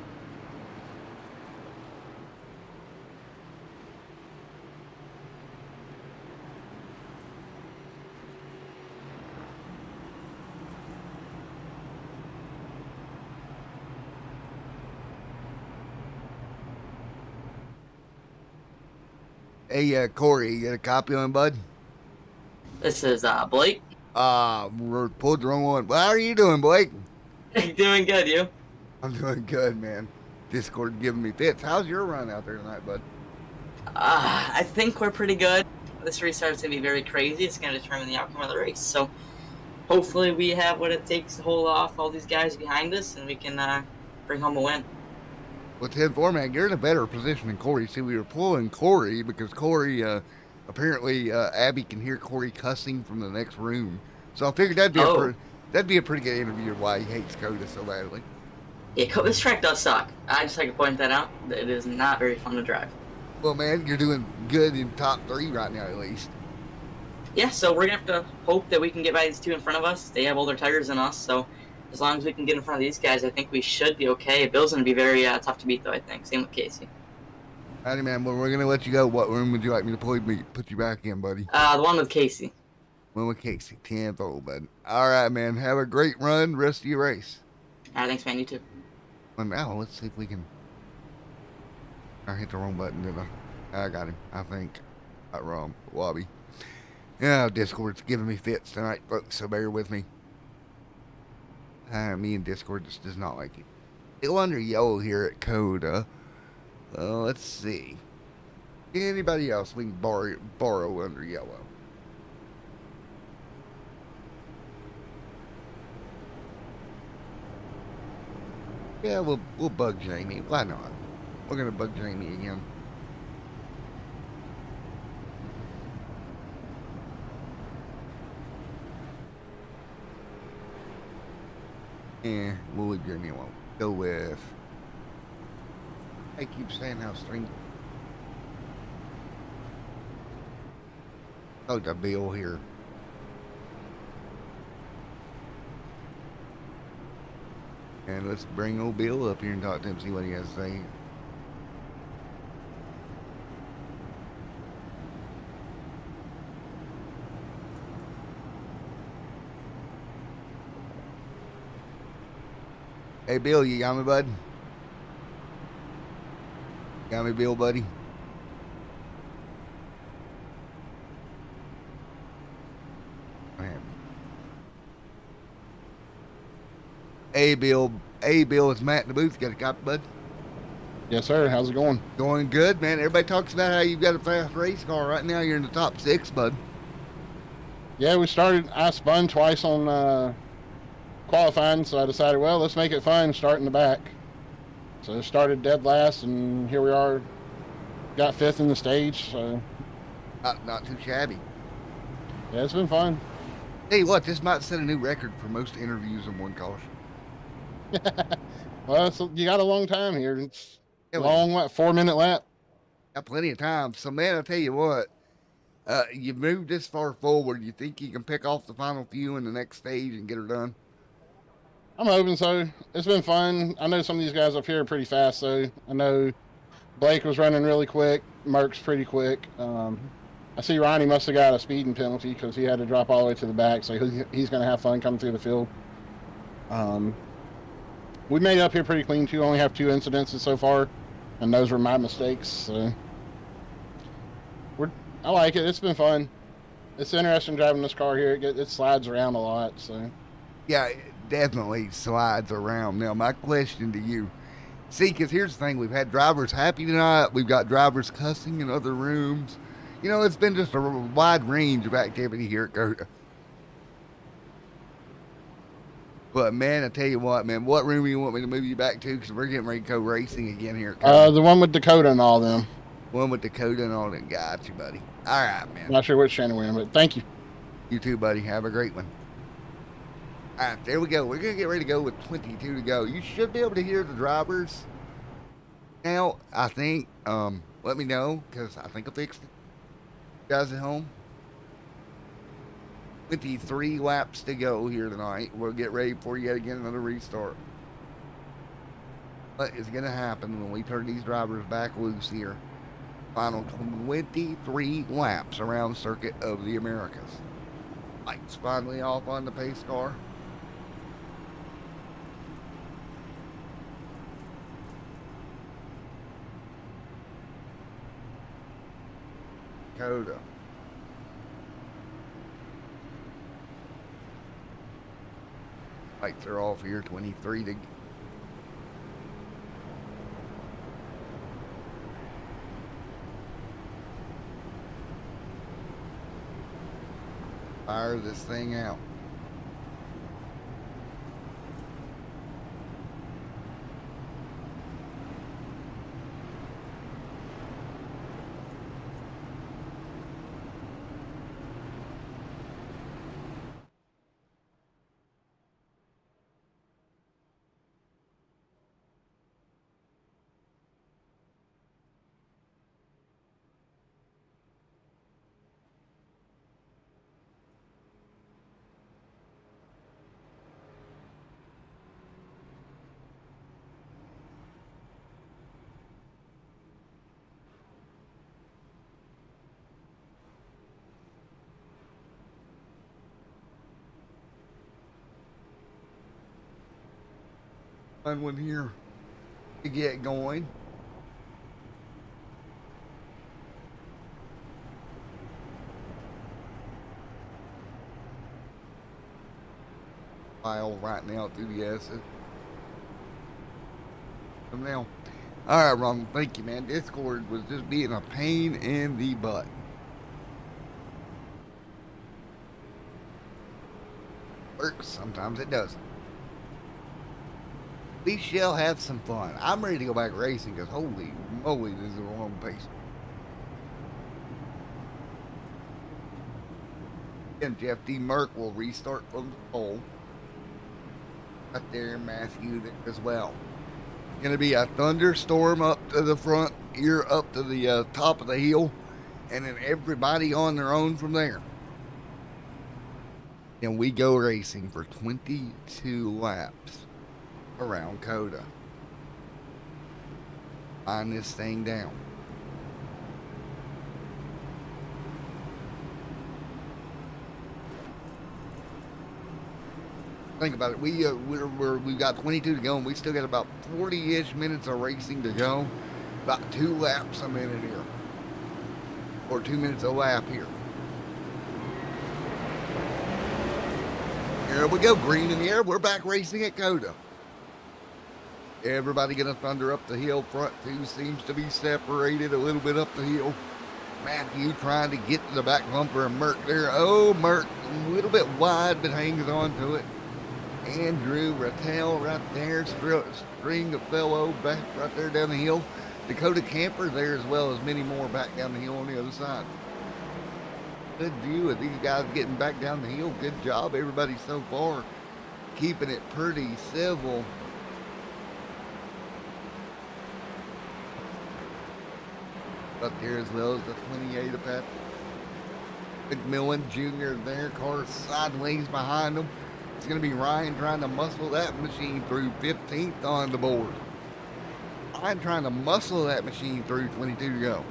Hey, Corey, you got a copy on him, bud? This is Blake. We're pulled the wrong one. How are you doing, Blake? Doing good, you? I'm doing good, man. Discord giving me fits. How's your run out there tonight, bud? I think we're pretty good. This restart's gonna be very crazy. It's gonna determine the outcome of the race. So hopefully we have what it takes to hold off all these guys behind us, and we can bring home a win. Well, 10-4, man, you're in a better position than Corey. See, we were pulling Corey because Corey, apparently, Abby can hear Corey cussing from the next room. So I figured that'd be a pretty good interview of why he hates Coda so badly. Yeah, this track does suck. I just like to point that out. It is not very fun to drive. Well, man, you're doing good in top 3 right now, at least. Yeah, so we're gonna have to hope that we can get by these two in front of us. They have older tires than us, so as long as we can get in front of these guys, I think we should be okay. Bill's going to be very tough to beat, though, I think. Same with Casey. Howdy, man. Well, we're going to let you go. What room would you like me to put you back in, buddy? The one with Casey. One with Casey. 10th old, bud. All right, man. Have a great run rest of your race. All right, thanks, man. You too. Well, now, let's see if we can... I hit the wrong button, didn't I? I got him, I think. Not wrong. Wobby. Yeah, Discord's giving me fits tonight, folks, so bear with me. Me and Discord just does not like it. Still under yellow here at Coda. Let's see. Anybody else we can borrow under yellow? Yeah, we'll bug Jamie. Why not? We're gonna bug Jamie again. Yeah, we'll leave Jamie alone. Go with... I keep saying how string... Oh, the Bill here. And let's bring old Bill up here and talk to him, see what he has to say. Hey, Bill, you got me, bud? Got me, Bill, buddy? Hey, Bill, it's Matt in the booth. Got a copy, bud? Yes, sir. How's it going? Going good, man. Everybody talks about how you've got a fast race car. Right now, you're in the top 6, bud. Yeah, I spun twice on qualifying, so I decided, well, let's make it fun, start in the back. So I started dead last, and here we are. Got 5th in the stage, so... Not too shabby. Yeah, it's been fun. Hey, what? This might set a new record for most interviews in one caution. Well, you got a long time here. It's long, 4-minute lap? Got plenty of time. So, man, I'll tell you what. You moved this far forward. You think you can pick off the final few in the next stage and get her done? I'm hoping so. It's been fun. I know some of these guys up here are pretty fast, so I know Blake was running really quick. Merck's pretty quick. I see Ronnie must have got a speeding penalty because he had to drop all the way to the back, so he's going to have fun coming through the field. We made it up here pretty clean, too. Only have 2 incidences so far, and those were my mistakes. So I like it. It's been fun. It's interesting driving this car here. It slides around a lot. So yeah, it definitely slides around. Now, my question to you, see, because here's the thing. We've had drivers happy tonight. We've got drivers cussing in other rooms. You know, it's been just a wide range of activity here at Coda. But, man, I tell you what, man, what room do you want me to move you back to? Because we're getting ready to go racing again here at Coda. The one with Dakota and all them. One with Dakota and all them. Got you, buddy. All right, man. Not sure which channel we're in, but thank you. You too, buddy. Have a great one. All right, there we go. We're going to get ready to go with 22 to go. You should be able to hear the drivers now, I think. Let me know, because I think I fixed it. You guys at home? 53 laps to go here tonight. We'll get ready for yet again another restart. What is going to happen when we turn these drivers back loose here? Final 23 laps around Circuit of the Americas. Lights finally off on the pace car. Coda. Lights are off here, 23 to... Fire this thing out. Fun one here to get going. File right now through the acid. From now. Alright, Ron, thank you, man. Discord was just being a pain in the butt. Works, sometimes it doesn't. We shall have some fun. I'm ready to go back racing because holy moly, this is the wrong pace. And Jeff D. Merck will restart from the pole. Right there, Matthew as well. Going to be a thunderstorm up to the front here, up to the top of the hill, and then everybody on their own from there. And we go racing for 22 laps around Coda. Find this thing down. Think about it. We've got 22 to go, and we still got about 40-ish minutes of racing to go. About 2 laps a minute here, or 2 minutes a lap here. Here we go, green in the air. We're back racing at Coda. Everybody gonna thunder up the hill. Front two seems to be separated a little bit up the hill. Matthew trying to get to the back bumper of Merck there. Oh, Merck a little bit wide, but hangs on to it. Andrew Rattel right there, string of fellow back right there down the hill. Dakota Camper there as well as many more back down the hill on the other side. Good view of these guys getting back down the hill. Good job, everybody so far. Keeping it pretty civil. Up there as well as the 28 of Pat McMillan Jr. there. Car sideways behind him. It's going to be Ryan trying to muscle that machine through 15th on the board. Ryan trying to muscle that machine through 22 to go.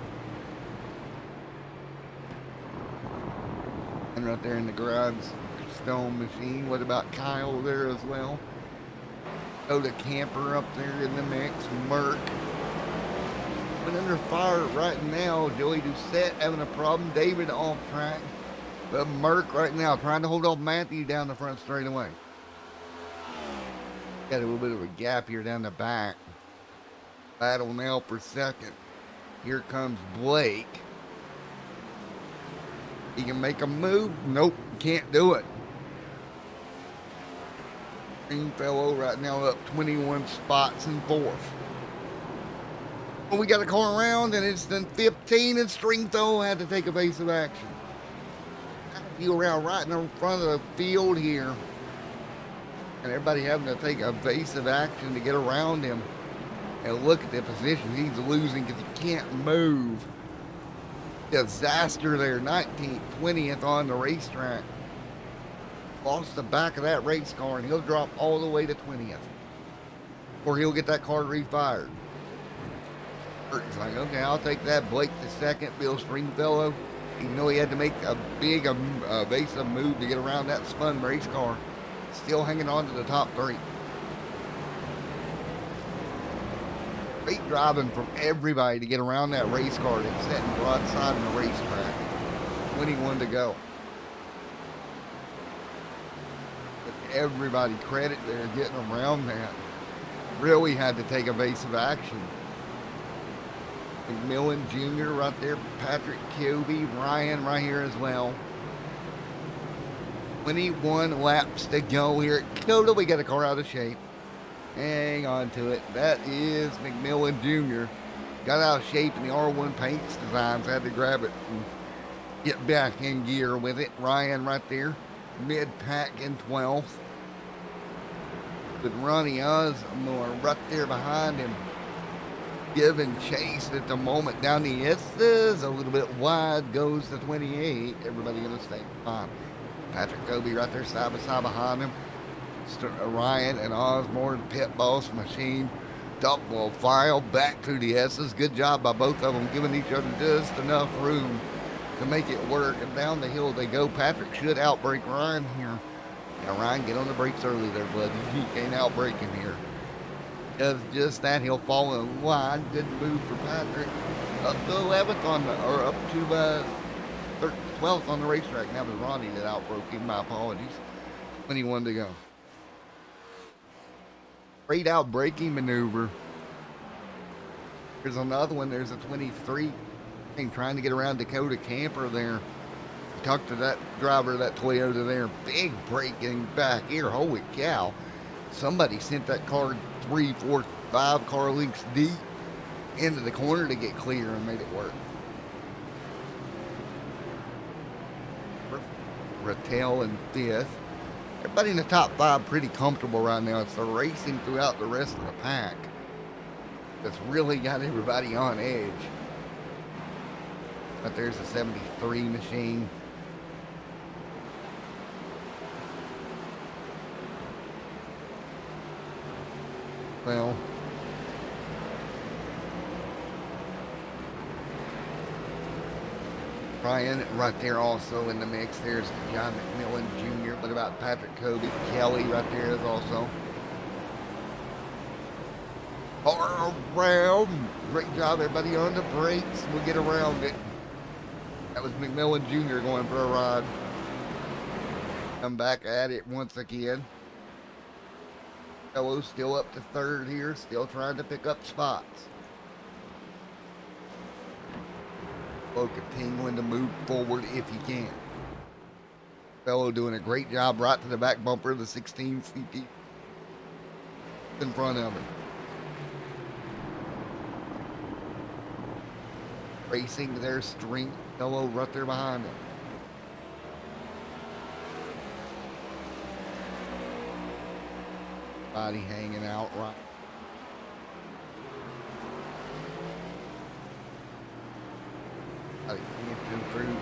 And right there in the garage stone machine. What about Kyle there as well? Dakota Camper up there in the mix. Merck. But under fire right now. Joey Doucette having a problem. David off track. But Merck right now trying to hold off Matthew down the front straightaway. Got a little bit of a gap here down the back. Battle now for second. Here comes Blake. He can make a move. Nope, can't do it. Stringfellow right now up 21 spots in fourth. Well, we got a car around and it's then 15 and Stringfellow had to take evasive action. You around right in front of the field here. And everybody having to take evasive action to get around him. And look at the position he's losing because he can't move. Disaster there, 19th, 20th on the racetrack. lost the back of that race car, and he'll drop all the way to 20th. Or he'll get that car refired. It's like, okay, I'll take that. Blake the second, Bill Stringfellow. Even though he had to make a big evasive move to get around that spun race car, still hanging on to the top three. Great driving from everybody to get around that race car that's sitting broadside on the racetrack. 21 to go. But everybody credit there getting around that. Really had to take evasive action. McMillan Jr. right there, Patrick Kobe, Ryan right here as well. 21 laps to go here at Coda. We got a car out of shape. Hang on to it. That is McMillan Jr. Got out of shape in the R1 paints designs. Had to grab it and get back in gear with it. Ryan right there, mid-pack in 12th. With Ronnie Osmore right there behind him, giving chase at the moment down the S's. A little bit wide goes to 28. Everybody going to stay fine. Patrick Kobe right there side by side behind him. Ryan and Osmore, pit boss machine. Will file back through the S's. Good job by both of them, giving each other just enough room to make it work. And down the hill they go. Patrick should outbrake Ryan here. Now Ryan, get on the brakes early there, buddy. He can't outbrake him here. Does just that, he'll fall in line. Good move for Patrick. Up to 11th on the, or up to 12th on the racetrack. That was Ronnie that outbroke him. My apologies. 21 to go. Great outbraking maneuver. There's another one. There's a 23 thing trying to get around Dakota Camper there. Talked to that driver of that Toyota there. Big braking back here. Holy cow. Somebody sent that car 3, 4, 5 car lengths deep into the corner to get clear and made it work. Rattel in 5th. Everybody in the top 5 pretty comfortable right now. It's the racing throughout the rest of the pack that's really got everybody on edge. But there's a 73 machine. Well, Ryan right there also in the mix. There's John McMillan Jr. What about Patrick Kobe? Kelly right there is also. Around. Great job, everybody on the brakes. We'll get around it. That was McMillan Jr. going for a ride. Come back at it once again. Fellow still up to 3rd here, still trying to pick up spots. Fellow continuing to move forward if he can. Fellow doing a great job right to the back bumper of the 16 CT in front of him. Racing their strength. Fellow right there behind him. Body hanging out right. Engine through.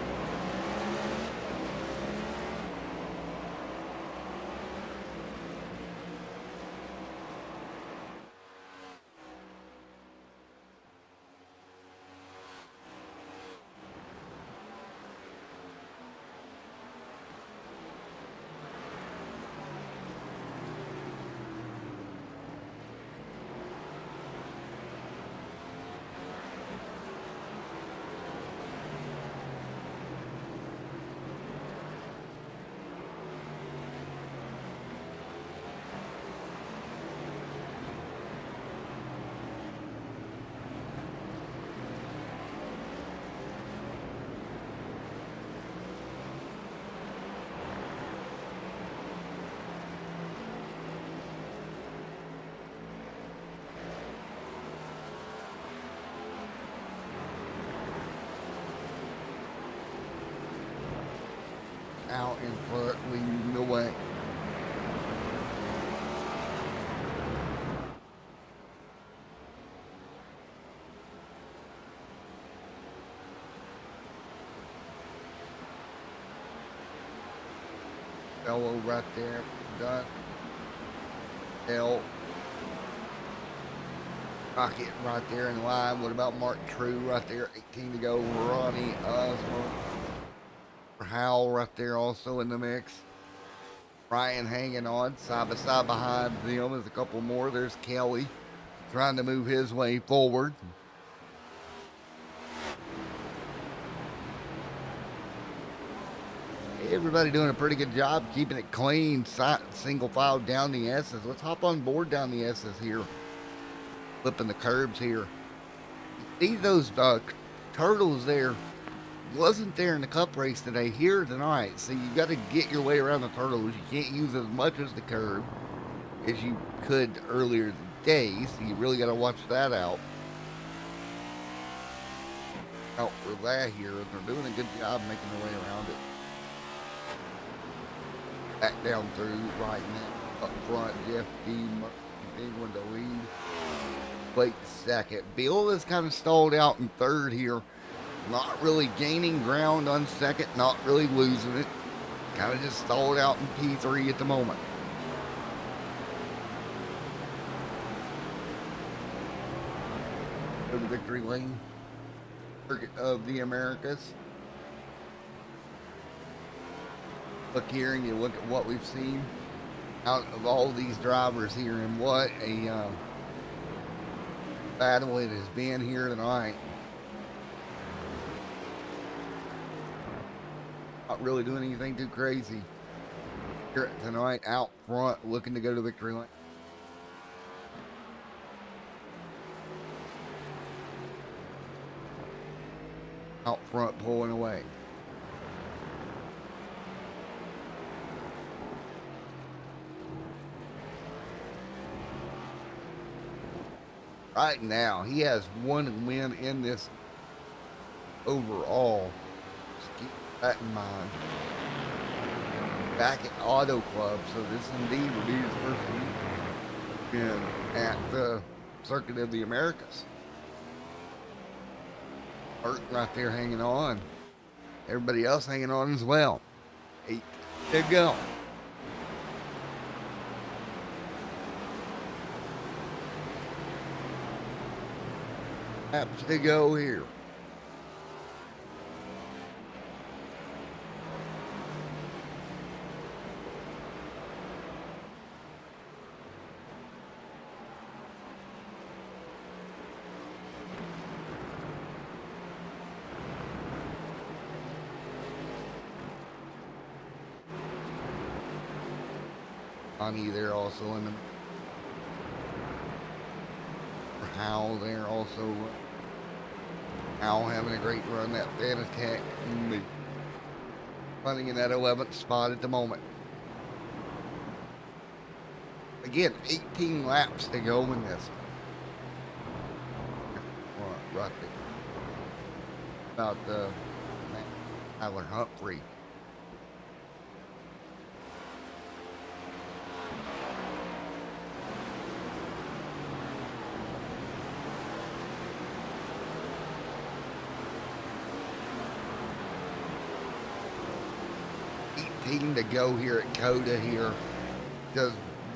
Out in front, leading the way. Yellow right there. Done. L. Rocket right there in line. What about Mark True right there? 18 to go. Ronnie Osborne. Howell right there also in the mix. Ryan hanging on side by side behind them. There's a couple more. There's Kelly trying to move his way forward. Everybody doing a pretty good job keeping it clean, single file down the S's. Let's hop on board down the S's here. Flipping the curbs here. See those turtles there? Wasn't there in the cup race today, here tonight. So you got to get your way around the turtles. You can't use as much as the curb as you could earlier today. So you really got to watch that out. Out for that here. They're doing a good job making their way around it. Back down through right now. Up front, Jeff D. England to lead. Blake second. Bill is kind of stalled out in third here. Not really gaining ground on second. Not really losing it. Kind of just stalled out in P3 at the moment. To the victory lane. Circuit of the Americas. Look here and you look at what we've seen out of all these drivers here, and what a battle it has been here tonight. Not really doing anything too crazy here tonight. Out front looking to go to victory lane. Out front pulling away. Right now, he has one win in this overall. Just keep that in mind. Back at Auto Club, so this indeed will be his first win at the Circuit of the Americas. Hurt right there hanging on. Everybody else hanging on as well. 8 to go. Laps to go here. Bonnie there also in the Howell there also. Howell having a great run. That fan attack running in that 11th spot at the moment. Again, 18 laps to go in this. Right there. About Tyler Humphrey. To go here at Coda here. Does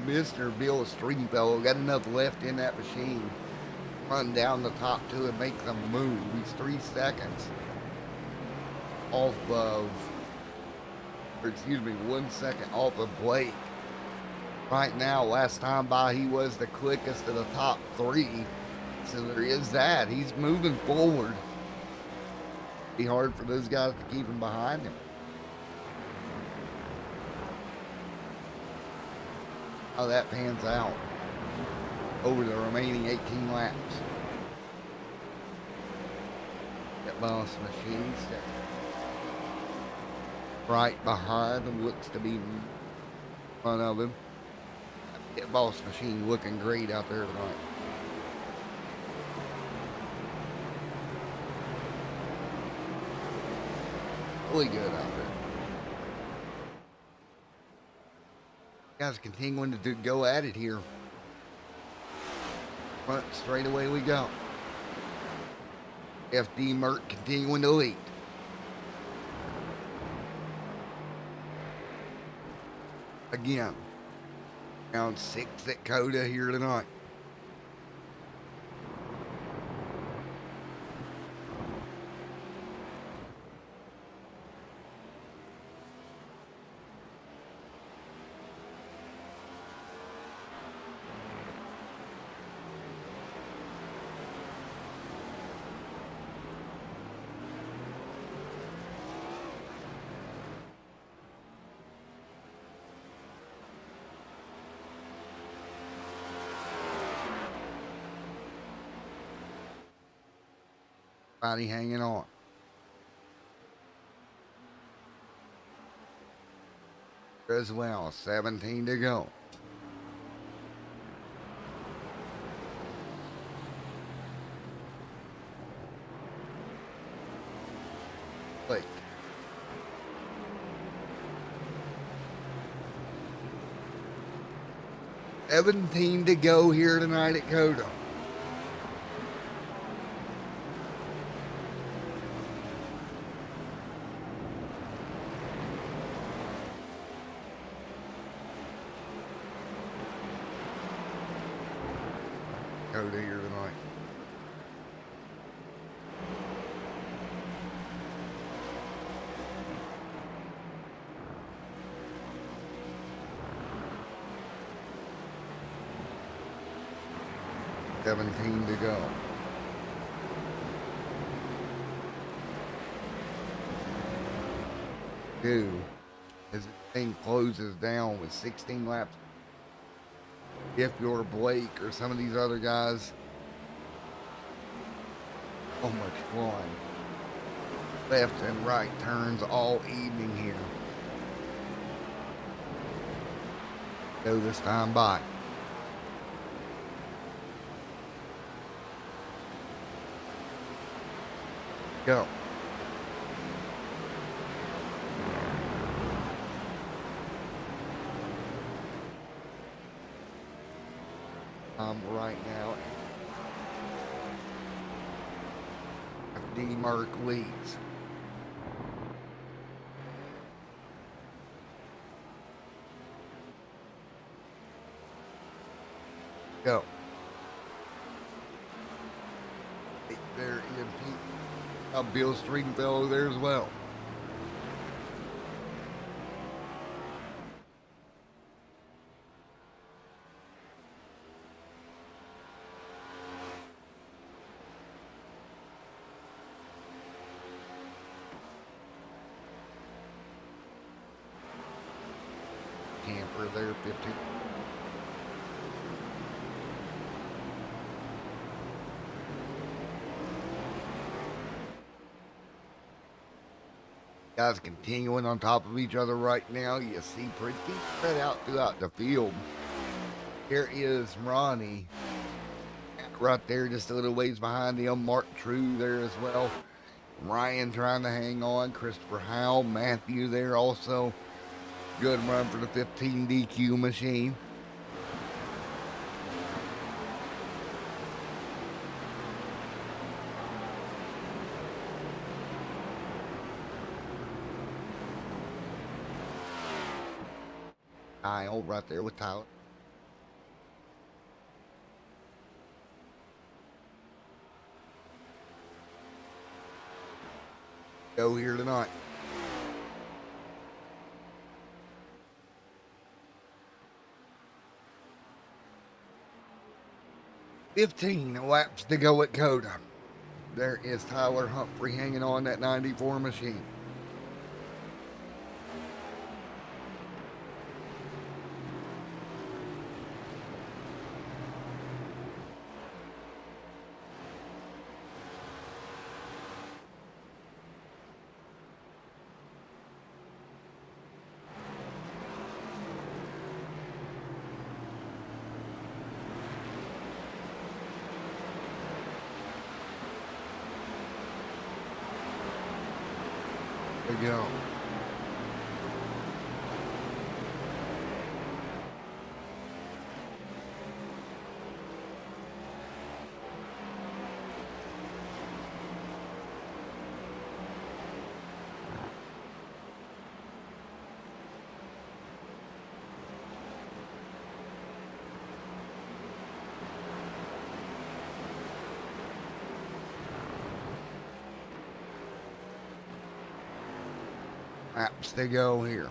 Mr. Bill Stringfellow got enough left in that machine? Run down the top two and make them move. He's 3 seconds off of, or excuse me, 1 second off of Blake. Right now, last time by, he was the quickest of the top 3. So there is that. He's moving forward. Be hard for those guys to keep him behind him. How that pans out over the remaining 18 laps. That boss machine right behind him, looks to be in front of him. That boss machine looking great out there tonight. Really good out there. Guys continuing to go at it here. Front straight away we go. FD Mert continuing to lead. again. Round 6 at Coda here tonight. Body hanging on. As well, 17 to go. Blake. $17 to go here tonight at Coda. Coda here tonight. $17 to go. Two, as the thing closes down with 16 laps. If you're Blake or some of these other guys, so much fun. Left and right turns all evening here. Go this time by. Go. Right now, D. Mark leads. Go. There in Pete. Bill Stringfellow there as well. Camper there, 15. Guys continuing on top of each other right now. You see pretty spread out throughout the field. Here is Ronnie right there, just a little ways behind him. Mark True there as well. Ryan trying to hang on. Christopher Howell, Matthew there also. Good run for the 15 DQ machine. Kyle right there with Tyler. Go here tonight. $15 laps to go at Coda. There is Tyler Humphrey hanging on that 94 machine. There we go. Laps to go here.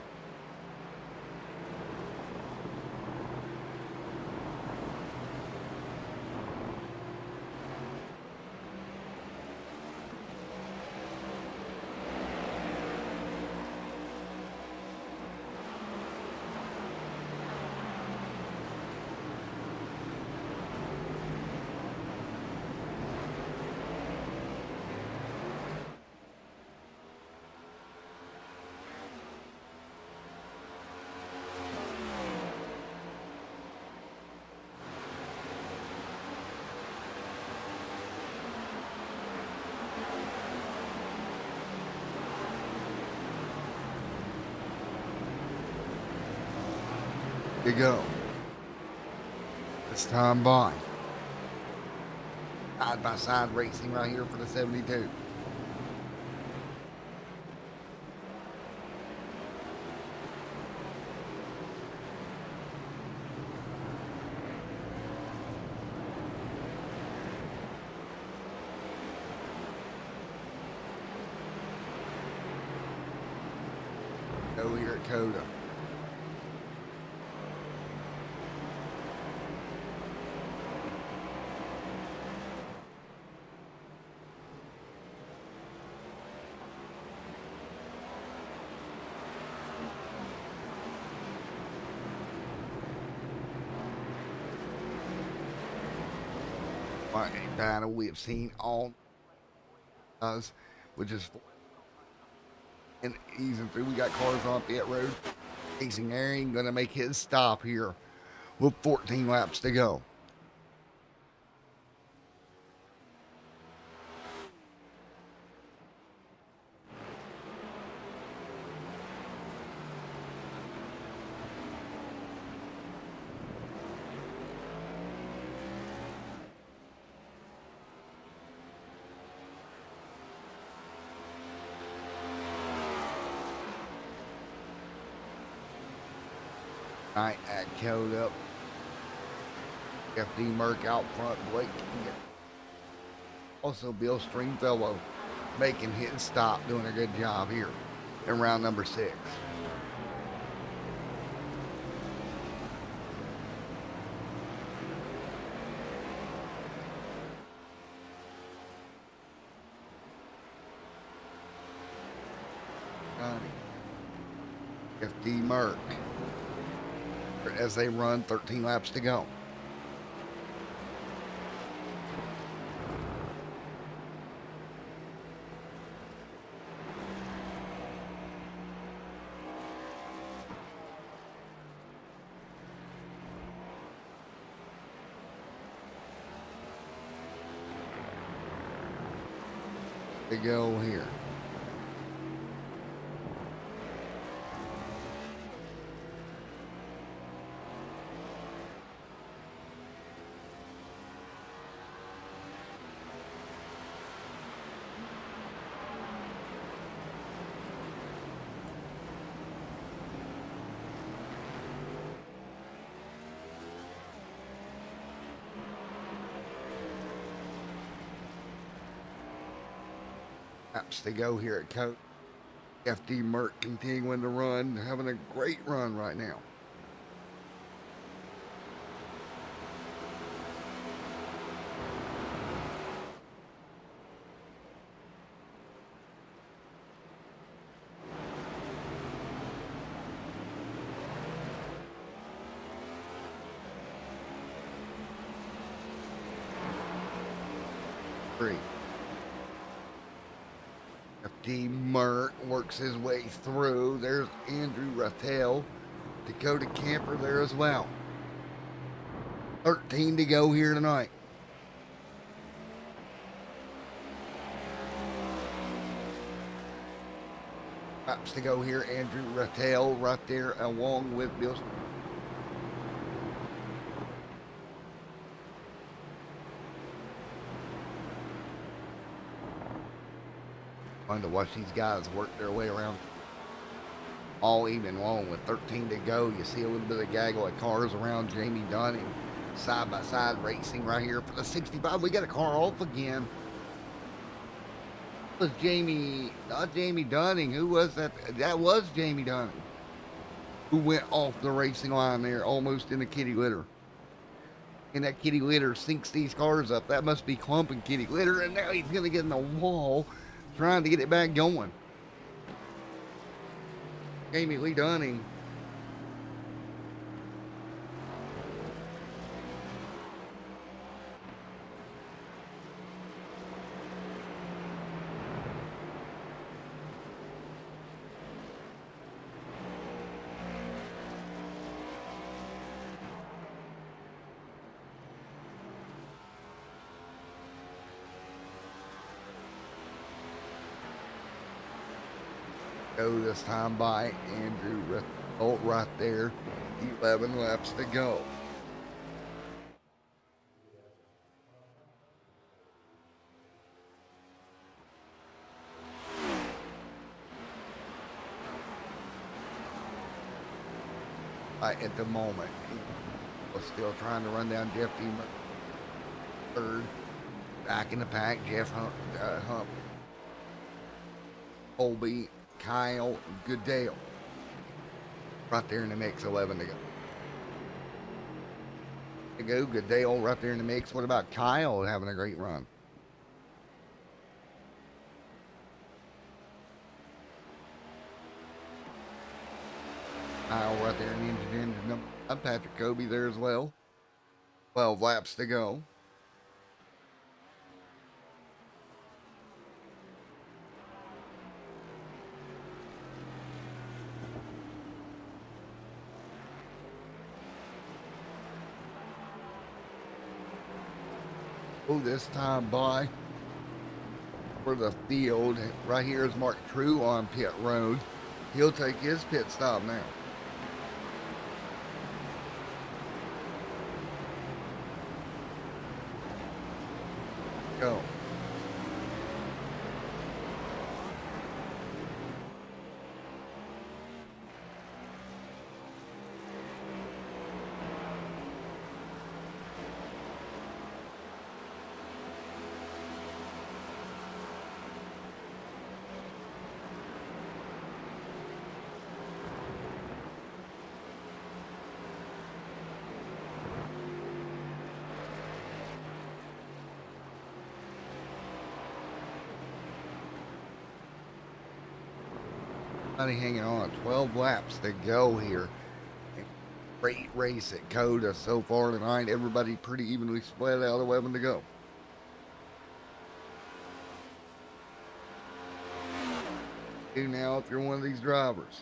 To go. This time by side racing right here for the 72. Go here at Coda. A battle we have seen all us, which is and easing through. We got cars on pit road. Racing Aaron gonna make his stop here with 14 laps to go. Right at Killed Up. FD Merck out front. Blake. Also Bill Stringfellow making his stop, doing a good job here in round number 6. FD Merck as they run 13 laps to go. To go here. Laps to go here at Coat. FD Merck continuing to run, having a great run right now. Three. FD Merck works his way through. There's Andrew Rattel. Dakota Camper there as well. 13 to go here tonight. Laps to go here. Andrew Rattel right there along with Bill. Fun to watch these guys work their way around all evening long with 13 to go. You see a little bit of gaggle of cars around Jamie Dunning. Side by side racing right here for the 65. We got a car off again. Was Jamie, not Jamie Dunning. Who was that? That was Jamie Dunning, who went off the racing line there almost in a kitty litter. And that kitty litter sinks these cars up. That must be clumping kitty litter. And now he's going to get in the wall trying to get it back going. Jamie Lee Dunning. Go this time by Andrew Result right there. 11 laps to go. Right at the moment, he was still trying to run down Jeff Deemer. Third, back in the pack, Jeff Hump, Colby, Kyle, Goodale. Right there in the mix, 11 to go. Goodale right there in the mix. What about Kyle having a great run? Kyle right there in the engine number. Patrick Kobe there as well. 12 laps to go. Oh, this time by for the field. Right here is Mark True on pit road. He'll take his pit stop now. Go. Hanging on, 12 laps to go here. Great race at Coda so far tonight. Everybody pretty evenly split out, 11 to go. Do now if you're one of these drivers.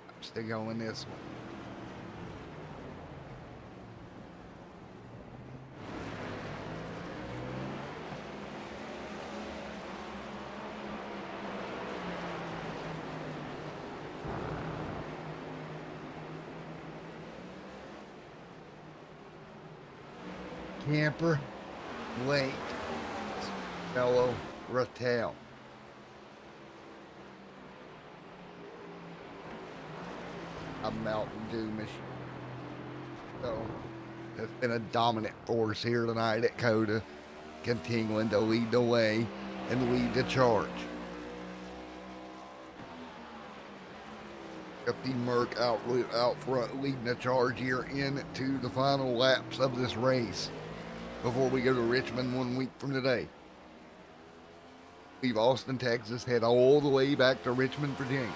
Laps to go in this one. Camper, Blake, Fellow, Rattel. A Mountain Dew machine. So, it's been a dominant force here tonight at Coda, continuing to lead the way and lead the charge. Got the Merc out front leading the charge here into the final laps of this race before we go to Richmond 1 week from today. Leave Austin, Texas, head all the way back to Richmond, Virginia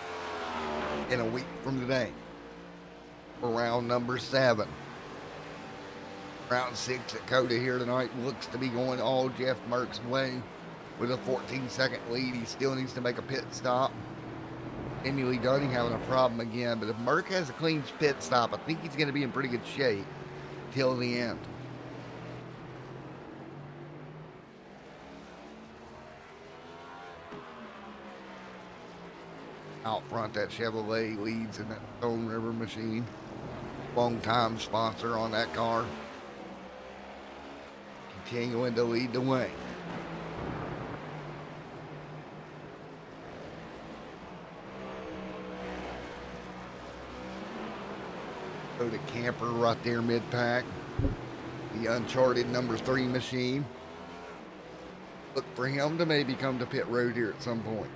in a week from today for round number 7. Round 6 at Coda here tonight looks to be going all Jeff Merck's way with a 14-second lead. He still needs to make a pit stop. Emily Dunning having a problem again, but if Merck has a clean pit stop, I think he's going to be in pretty good shape till the end. Out front, that Chevrolet leads in that Stone River machine. Long-time sponsor on that car. Continuing to lead the way. Go to Camper right there mid-pack. The Uncharted number 3 machine. Look for him to maybe come to pit road here at some point.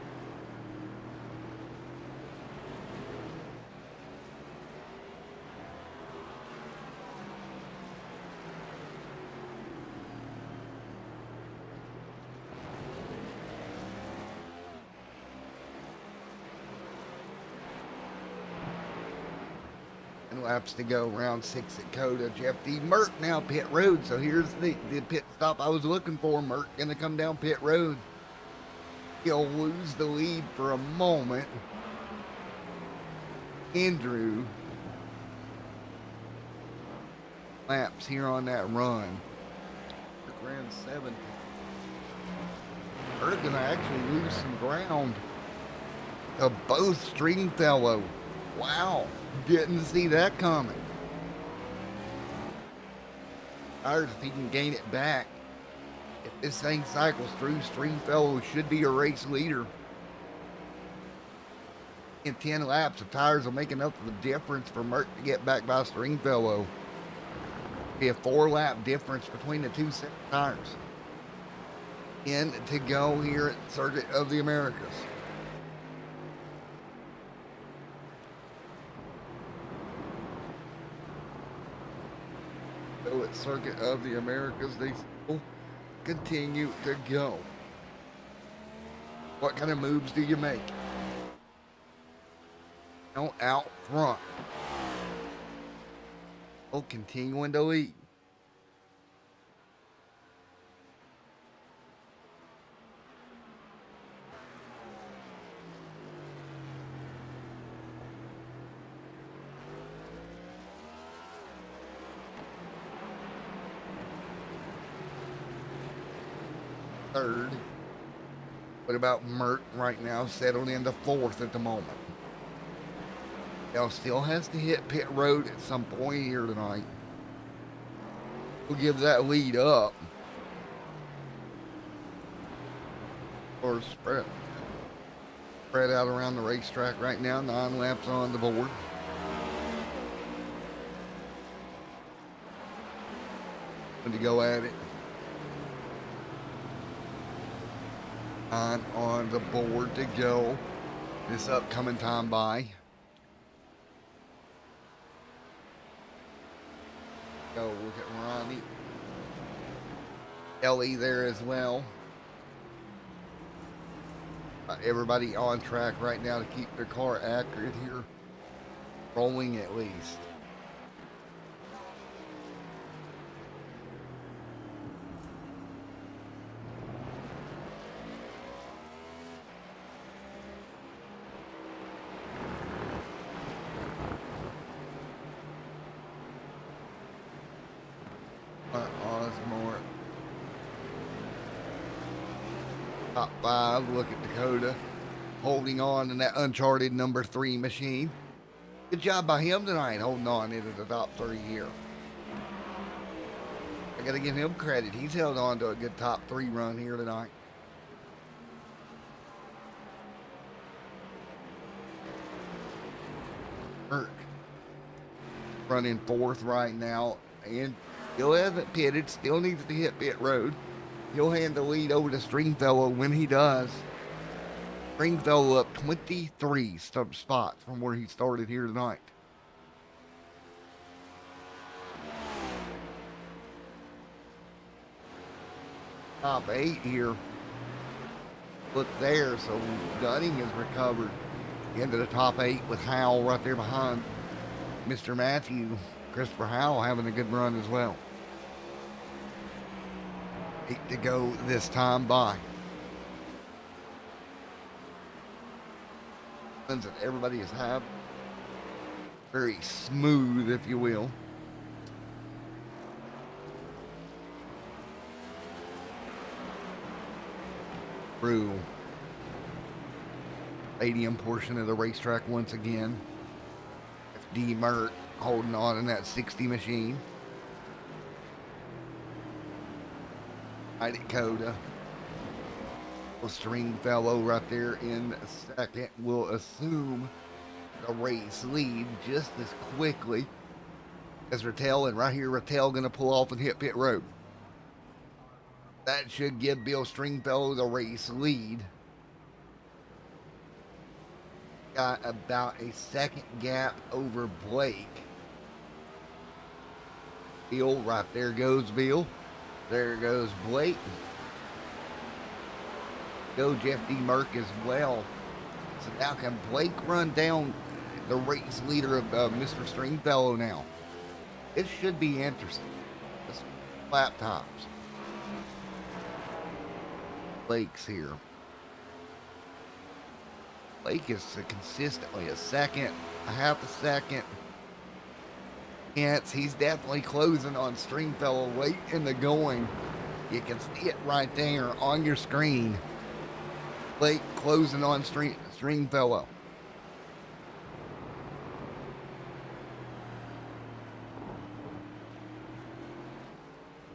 Laps to go, round 6 at Coda. Jeff D. Merck now pit road. So here's the pit stop I was looking for. Merck gonna come down pit road. He'll lose the lead for a moment. Andrew laps here on that run. Round 7. Merck gonna actually lose some ground to both Stringfellow. Wow. Didn't see that coming. If he can gain it back, if this thing cycles through, Stringfellow should be a race leader. In 10 laps, the tires will make enough of a difference for Merck to get back by Stringfellow. Be a 4-lap difference between the two set of tires. In to go here at Circuit of the Americas. At Circuit of the Americas, they still continue to go. What kind of moves do you make? Out front. Continuing to lead. Third. What about Merck right now, settled into 4th at the moment? Now still has to hit pit road at some point here tonight. We'll give that lead up. Or spread out around the racetrack right now. 9 laps on the board. Going to go at it. On the board to go this upcoming time by. Go look at Ronnie. Ellie there as well. Everybody on track right now to keep their car accurate here. Rolling at least. Osmore. Top 5, look at Dakota. Holding on in that Uncharted number 3 machine. Good job by him tonight, holding on into the top 3 here. I gotta give him credit. He's held on to a good top 3 run here tonight. Merck running 4th right now, and still hasn't pitted, still needs to hit pit road. He'll hand the lead over to Stringfellow when he does. Stringfellow up 23 spots from where he started here tonight. Top 8 here. Look there, so Gunning has recovered into the top 8 with Howell right there behind Mr. Matthew. Christopher Howell having a good run as well. 8 to go this time by. That everybody has had. Very smooth, if you will. Through stadium portion of the racetrack once again. D. Mert holding on in that 60 machine. Right at Coda. Stringfellow right there in second will assume the race lead just as quickly as Rattel, and right here Rattel going to pull off and hit pit road. That should give Bill Stringfellow the race lead. Got about a second gap over Blake. Bill, right there goes Bill. There goes Blake. Go Jeff D. Merck as well. So now can Blake run down the race leader of Mr. Stringfellow now? It should be interesting. This lap times. Blake's here. Blake is consistently a second, a half a second. Hence, he's definitely closing on Stringfellow late in the going. You can see it right there on your screen. Blake closing on Stringfellow.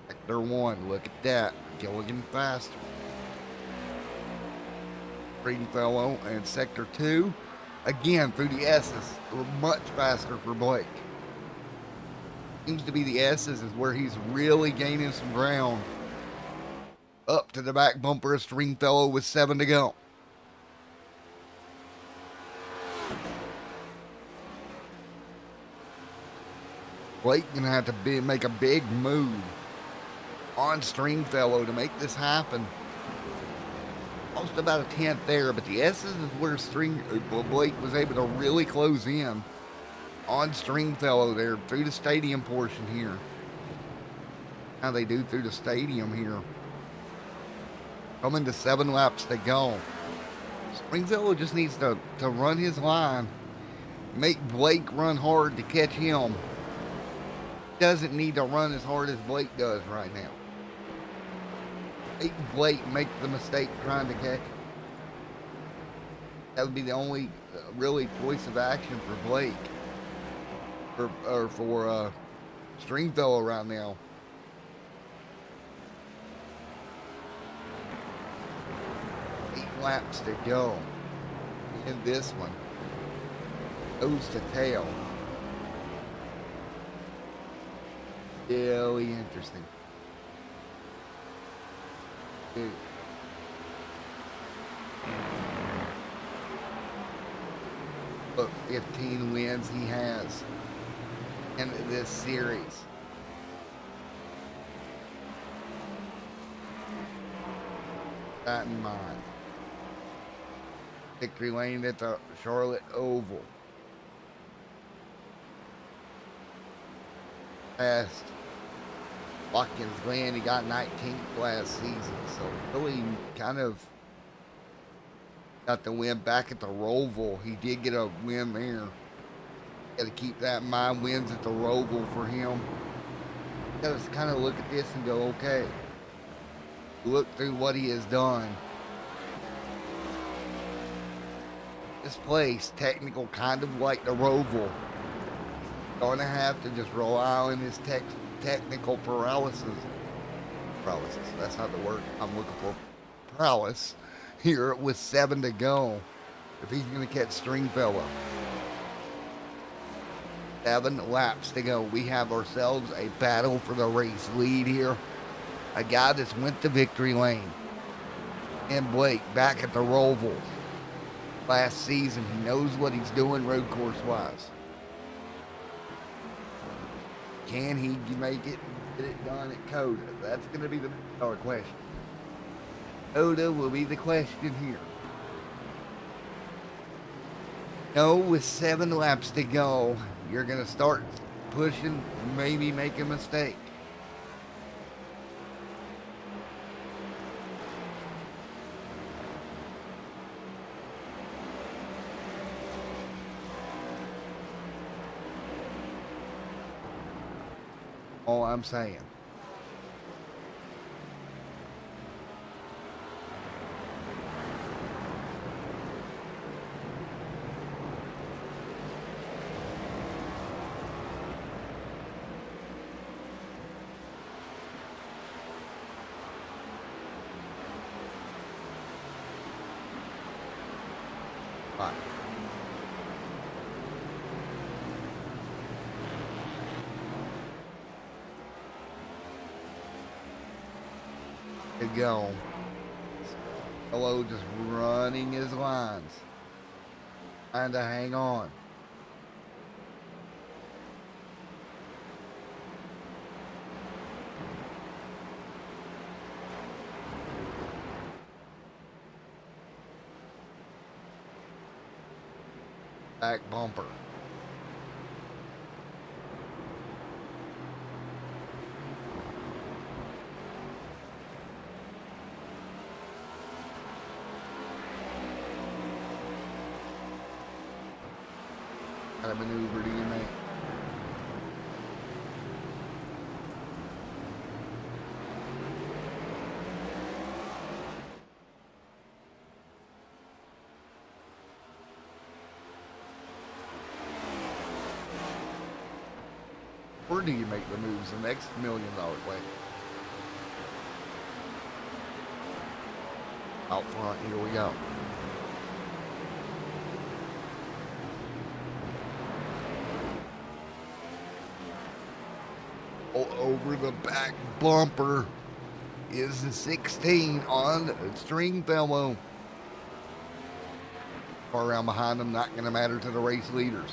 Sector 1, look at that. Gilligan faster. Stringfellow and Sector 2, again through the S's, much faster for Blake. Seems to be the S's is where he's really gaining some ground. Up to the back bumper of Stringfellow with 7 to go. Blake gonna have to make a big move on Stringfellow to make this happen. Almost about a 10th there, but the S's is where Blake was able to really close in on Stringfellow there through the stadium portion here. How they do through the stadium here. Coming to 7 laps to go. Stringfellow just needs to run his line, make Blake run hard to catch him. Doesn't need to run as hard as Blake does right now. Blake make the mistake trying to catch him. That would be the only really choice of action for Blake for Stringfellow right now. Laps to go in this one. Nose to tail. Really interesting. Look, 15 wins he has in this series. That in mind. Victory lane at the Charlotte Oval. Past Watkins Glen, he got 19th last season, so really kind of got the win back at the Roval. He did get a win there. Got to keep that in mind. Wins at the Roval for him. Got to kind of look at this and go, okay. Look through what he has done. This place, technical, kind of like the Roval. Going to have to just rely on his technical paralysis. That's not the word I'm looking for. Prowess here with 7 to go. If he's going to catch Stringfellow. 7 laps to go. We have ourselves a battle for the race lead here. A guy that's went to victory lane. And Blake back at the Roval. Last season, he knows what he's doing road course wise. Can he make it and get it done at Coda? That's going to be the question. Coda will be the question here. No, with 7 laps to go, you're going to start pushing, maybe make a mistake. All I'm saying. Fine. to go. Hello, just running his lines. Trying to hang on. Back bumper. What kind of maneuver do you make? Or do you make the moves the next $1 million way? Out front, here we go. Over the back bumper is the 16 on Stringfellow. Far around behind them, not going to matter to the race leaders.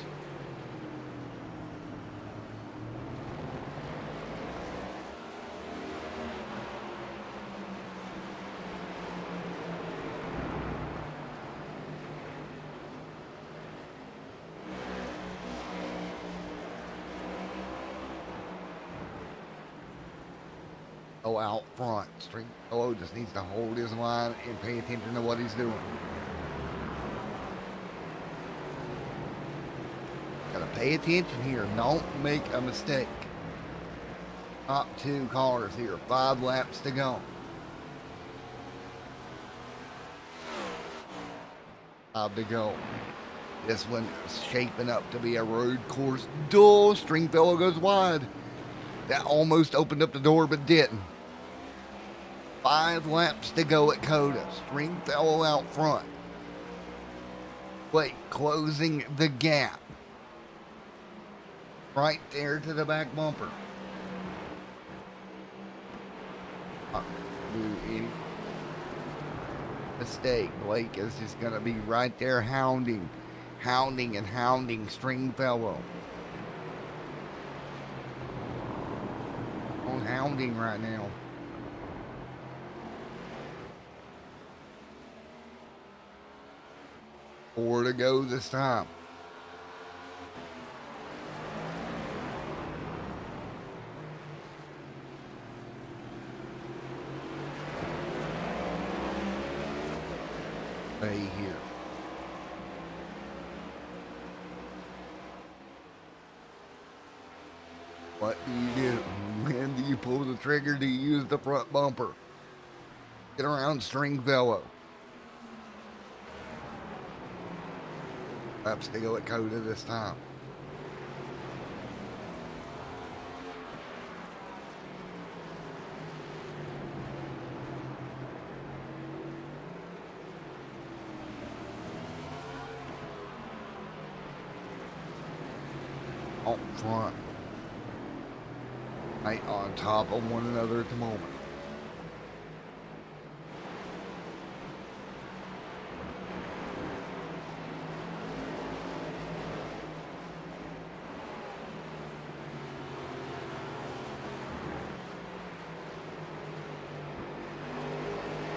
Oh, out front. Stringfellow just needs to hold his line and pay attention to what he's doing. Gotta pay attention here. Don't make a mistake. Top 2 cars here. 5 laps to go. 5 to go. This one is shaping up to be a road course duel. Stringfellow goes wide. That almost opened up the door, but didn't. 5 laps to go at Coda. Stringfellow out front. Blake closing the gap. Right there to the back bumper. Any mistake. Blake is just going to be right there hounding Stringfellow. On hounding right now. Four to go this time. Stay here. What do you do? When do you pull the trigger? Do you use the front bumper? Get around Stringfellow. Laps to go at Coda this time. Out front. Right on top of one another at the moment.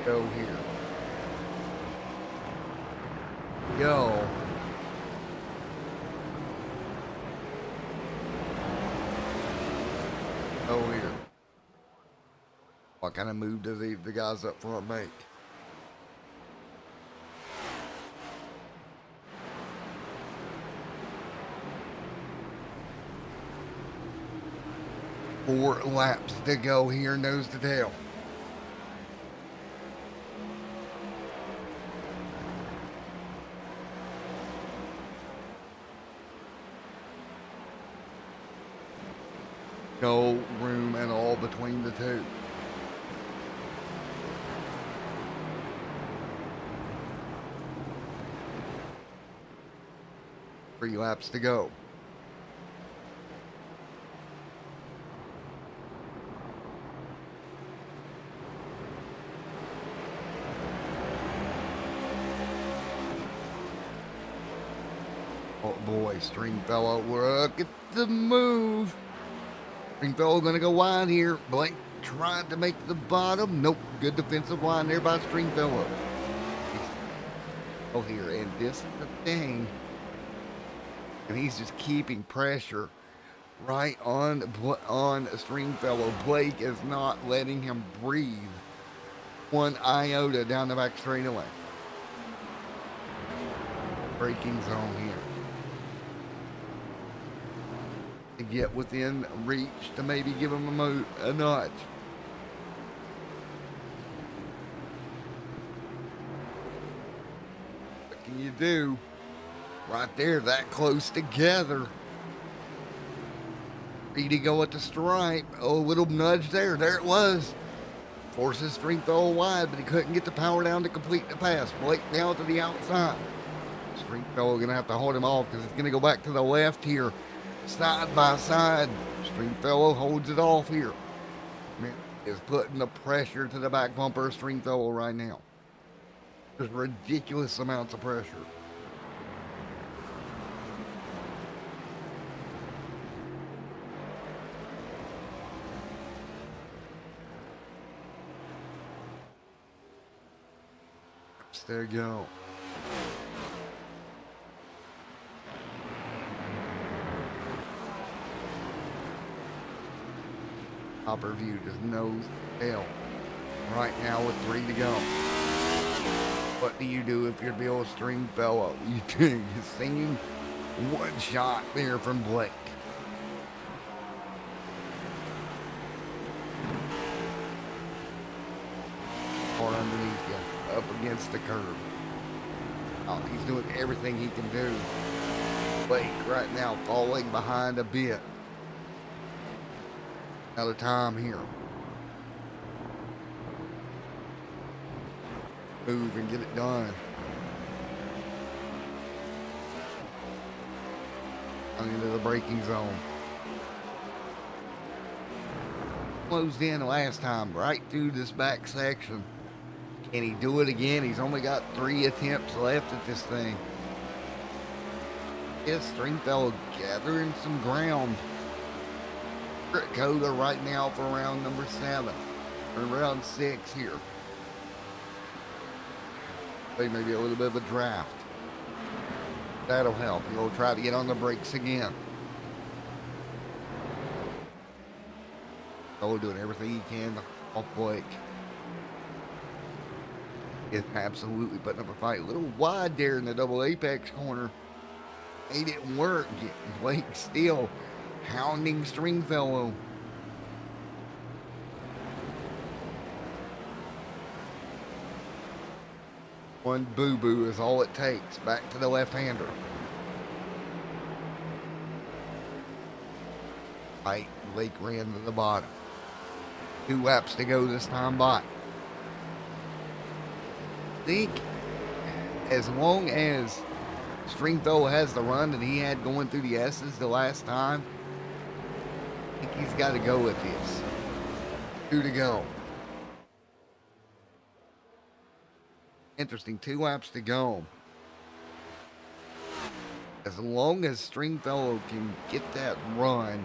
Go here. Go. Go here. What kind of move do the guys up front make? Four laps to go here, nose to tail. No room at all between the two. Three laps to go. Oh boy, Stringfellow, look at the move. Stringfellow gonna go wide here. Blake trying to make the bottom. Nope, good defensive line there by Stringfellow. Oh, here, and this is the thing. And he's just keeping pressure right on Stringfellow. Blake is not letting him breathe one iota down the back straightaway. Braking zone here. To get within reach to maybe give him a nudge. What can you do? Right there, that close together. Ready to go at the stripe. Oh, a little nudge there. There it was. Forces Stringfellow wide, but he couldn't get the power down to complete the pass. Blake now to the outside. Stringfellow going to have to hold him off because it's going to go back to the left here. Side by side. Stringfellow holds it off here. Man, is putting the pressure to the back bumper of Stringfellow right now. There's ridiculous amounts of pressure. There you go. Hopper view just knows hell right now with 3 to go. What do you do if you're Bill Stringfellow? You seen one shot there from Blake. Or underneath you, up against the curb. Oh, he's doing everything he can do. Blake right now falling behind a bit. Another time here. Move and get it done. Into the braking zone. Closed in last time, right through this back section. Can he do it again? He's only got 3 attempts left at this thing. Yes, Stringfellow gathering some ground. Coda right now for round number 7. Or round 6 here. Maybe a little bit of a draft. That'll help. He'll try to get on the brakes again. Oh, doing everything he can to off Blake. Is absolutely putting up a fight. A little wide there in the double apex corner. It didn't work. Blake still hounding Stringfellow. One boo-boo is all it takes. Back to the left-hander. Right, Blake ran to the bottom. 2 laps to go this time by. I think as long as Stringfellow has the run that he had going through the S's the last time, I think he's got to go with this. 2 to go. Interesting, 2 laps to go. As long as Stringfellow can get that run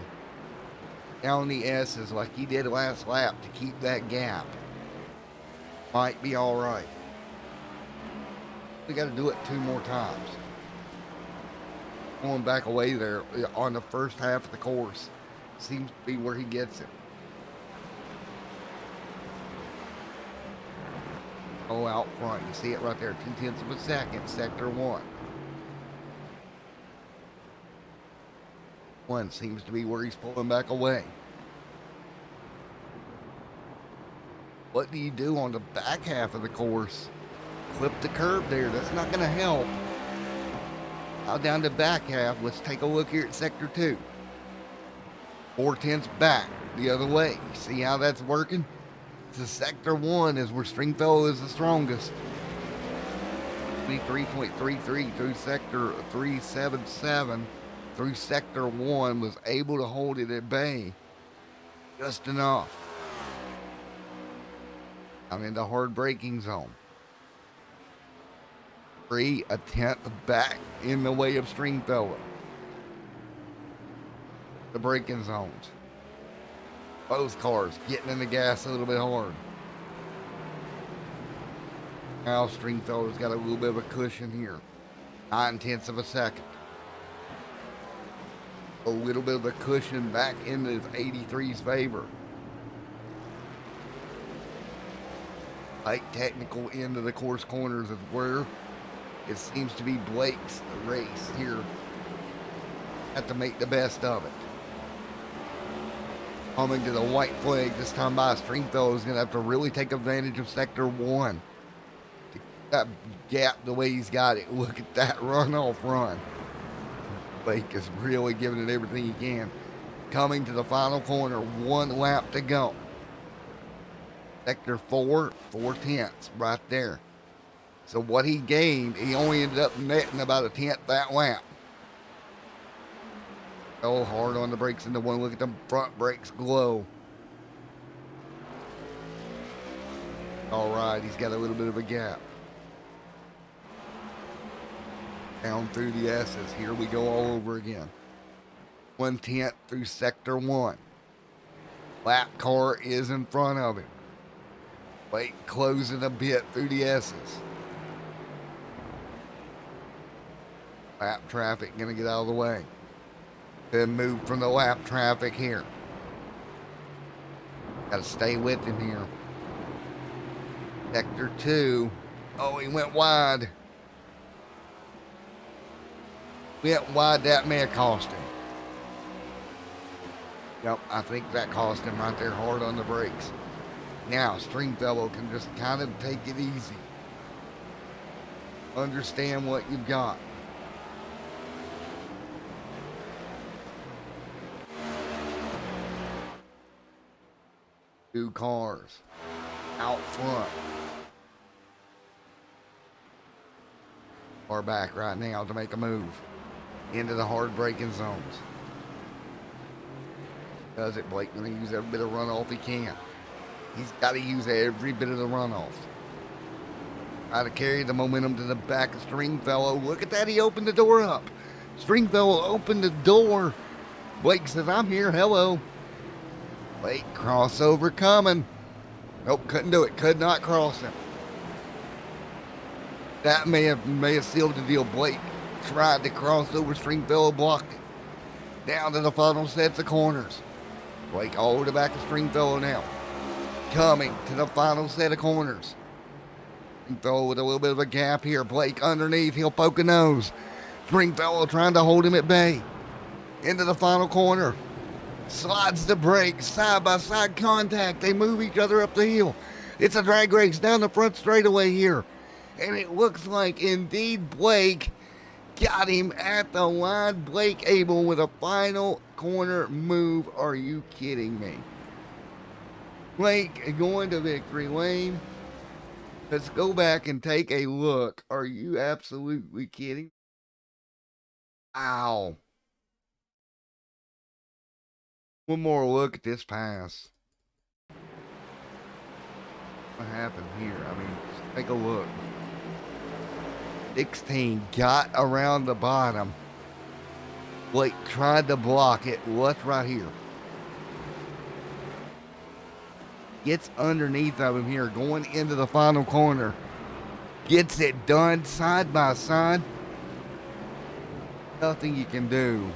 down the S's like he did last lap to keep that gap, might be all right. We got to do it 2 more times. Going back away there on the first half of the course seems to be where he gets it. Oh, out front. You see it right there. 0.2 of a second. Sector 1. 1 seems to be where he's pulling back away. What do you do on the back half of the course? Clip the curb there. That's not going to help. Now down the back half. Let's take a look here at Sector 2. 4/10 back the other way. See how that's working? So Sector 1 is where Stringfellow is the strongest. 23.33 through Sector 377. Through Sector 1 was able to hold it at bay just enough. I'm in the hard braking zone. a tenth back in the way of Stringfellow. The braking zones. Both cars getting in the gas a little bit hard. Now Stringfellow's got a little bit of a cushion here. 9/10 of a second. A little bit of a cushion back into 83's favor. Like technical end of the course corners is where it seems to be Blake's race here. Have to make the best of it. Coming to the white flag this time by Stringfellow is going to have to really take advantage of sector 1. To keep that gap the way he's got it. Look at that runoff run. Blake is really giving it everything he can. Coming to the final corner, 1 lap to go. Sector 4, 4/10 right there. So what he gained, he only ended up netting about a 10th that lap. Oh, hard on the brakes in the one. Look at them front brakes glow. All right, he's got a little bit of a gap. Down through the S's. Here we go all over again. 1/10 through sector 1. Lap car is in front of him. Blake closing a bit through the S's. Lap traffic gonna get out of the way. Then move from the lap traffic here. Gotta stay with him here. Sector 2. Oh, he went wide. Went wide, that may have cost him. Yep, I think that cost him right there, hard on the brakes. Now, Stringfellow can just kind of take it easy. Understand what you've got. Two cars out front. Car back right now to make a move into the hard braking zones. Does it, Blake? Gonna use every bit of runoff he can. He's got to use every bit of the runoff. Try to carry the momentum to the back of Stringfellow. Look at that, he opened the door up. Stringfellow opened the door. Blake says, I'm here, hello. Blake, crossover coming. Nope, couldn't do it. Could not cross him. That may have sealed the deal. Blake tried to cross over. Stringfellow blocked it. Down to the final sets of corners. Blake all over the back of Stringfellow now. Coming to the final set of corners. Stringfellow with a little bit of a gap here. Blake underneath. He'll poke a nose. Stringfellow trying to hold him at bay. Into the final corner. Slides the brakes, side by side contact. They move each other up the hill. It's a drag race down the front straightaway here. And it looks like indeed Blake got him at the line. Blake able with a final corner move. Are you kidding me? Blake going to victory lane. Let's go back and take a look. Are you absolutely kidding? Ow. One more look at this pass. What happened here? I mean, just take a look. 16 got around the bottom. Blake tried to block it. What's right here? Gets underneath of him here, going into the final corner. Gets it done side by side. Nothing you can do.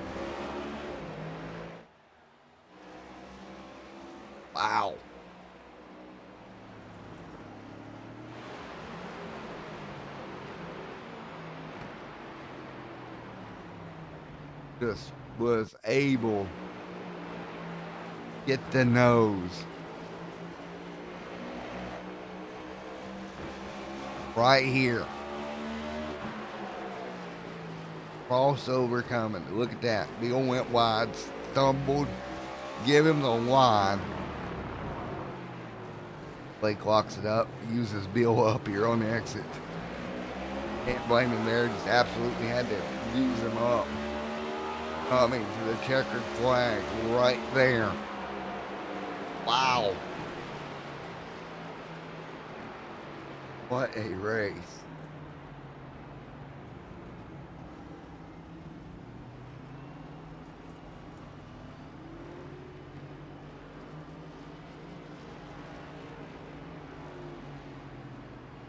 Wow. Just was able to get the nose. Right here. Crossover coming. Look at that. Bill went wide, stumbled, give him the line. Blake locks it up, uses Bill up here on the exit. Can't blame him there, just absolutely had to use him up. Coming to the checkered flag right there. Wow. What a race.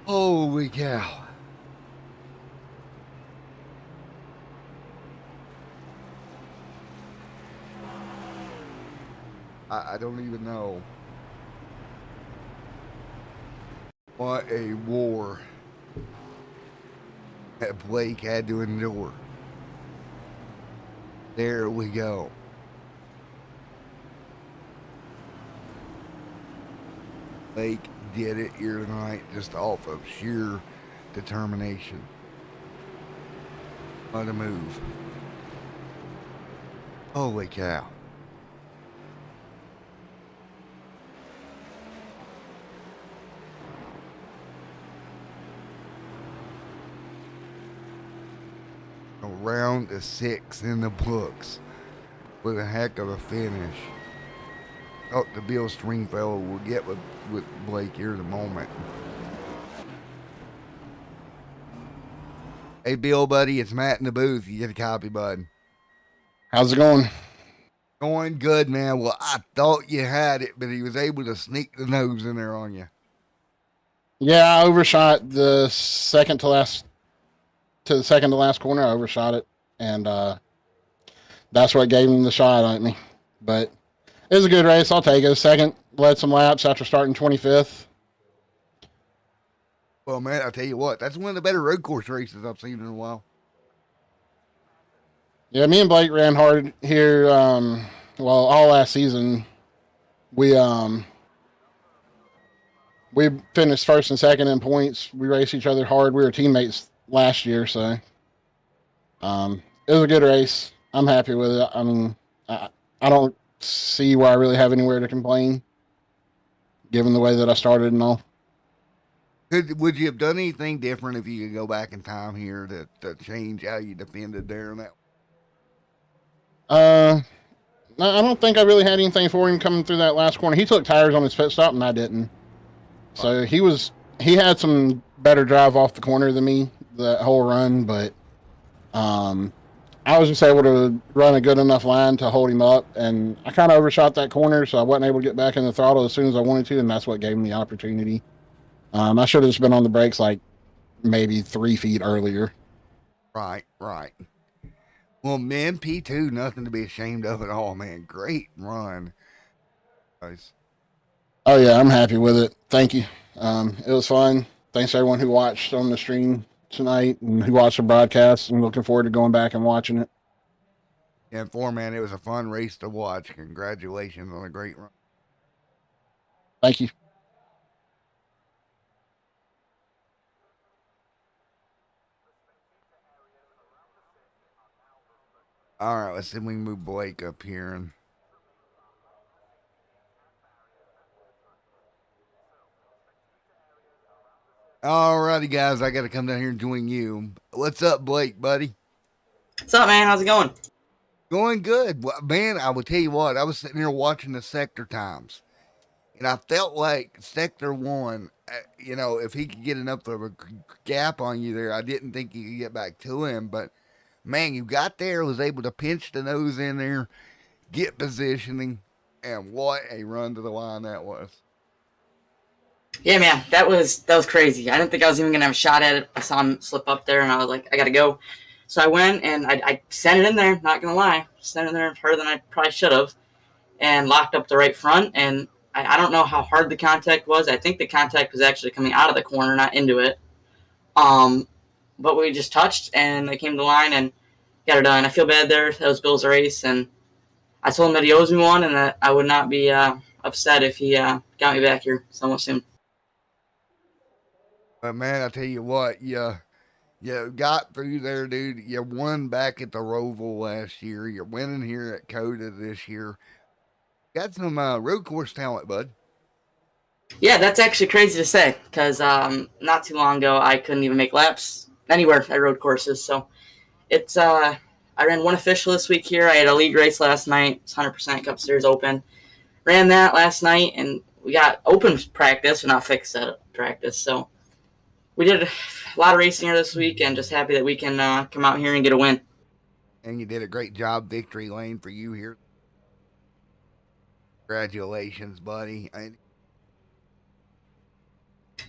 Holy cow. I don't even know. What a war that Blake had to endure. There we go. Blake did it here tonight just off of sheer determination. What a move. Holy cow. Round 6 in the books with a heck of a finish. Oh, the Bill Stringfellow will get with Blake here in a moment. Hey, Bill, buddy, it's Matt in the booth. You get a copy, bud. How's it going? Going good, man. Well, I thought you had it, but he was able to sneak the nose in there on you. Yeah, I overshot the second to last corner. I overshot it, and that's what gave him the shot on me. But it was a good race. I'll take it. Second, led some laps after starting 25th. Well, man, I'll tell you what, that's one of the better road course races I've seen in a while. Yeah, me and Blake ran hard here. All last season, we finished first and second in points. We raced each other hard. We were teammates last year, so it was a good race. I'm happy with it. I mean, I don't see where I really have anywhere to complain, given the way that I started and all. Would you have done anything different if you could go back in time here to change how you defended there and that? I don't think I really had anything for him coming through that last corner. He took tires on his pit stop, and I didn't. So he had some better drive off the corner than me that whole run, but I was just able to run a good enough line to hold him up, and I kind of overshot that corner, so I wasn't able to get back in the throttle as soon as I wanted to, and that's what gave me the opportunity. I should have just been on the brakes like maybe 3 feet earlier. Right. Well, man, P2, nothing to be ashamed of at all, man. Great run. Nice. Oh, yeah, I'm happy with it. Thank you. It was fun. Thanks to everyone who watched on the stream tonight and who watched the broadcast. I'm looking forward to going back and watching it. And man, it was a fun race to watch. Congratulations on a great run. Thank you. All right, let's see if we can move Blake up here. And all righty, guys, I got to come down here and join you. What's up, Blake, buddy? What's up, man? How's it going? Going good. Well, man, I will tell you what, I was sitting here watching the sector times, and I felt like sector 1, if he could get enough of a gap on you there, I didn't think you could get back to him, but man, you got there, was able to pinch the nose in there, get positioning, and what a run to the line that was. Yeah, man, that was crazy. I didn't think I was even gonna have a shot at it. I saw him slip up there, and I was like, I gotta go. So I went and I sent it in there. Not gonna lie, sent it in there harder than I probably should have, and locked up the right front. And I don't know how hard the contact was. I think the contact was actually coming out of the corner, not into it. But we just touched, and they came to the line and got it done. I feel bad there. That was Bill's race, and I told him that he owes me one, and that I would not be upset if he got me back here somewhat soon. But man, I tell you what, you got through there, dude. You won back at the Roval last year. You're winning here at Coda this year. Got some road course talent, bud. Yeah, that's actually crazy to say because not too long ago I couldn't even make laps anywhere at road courses. So it's I ran one official this week here. I had a league race last night. It's 100% Cup Series Open. Ran that last night, and we got open practice, but not fixed setup practice. So we did a lot of racing here this week, and just happy that we can come out here and get a win. And you did a great job, victory lane for you here. Congratulations, buddy.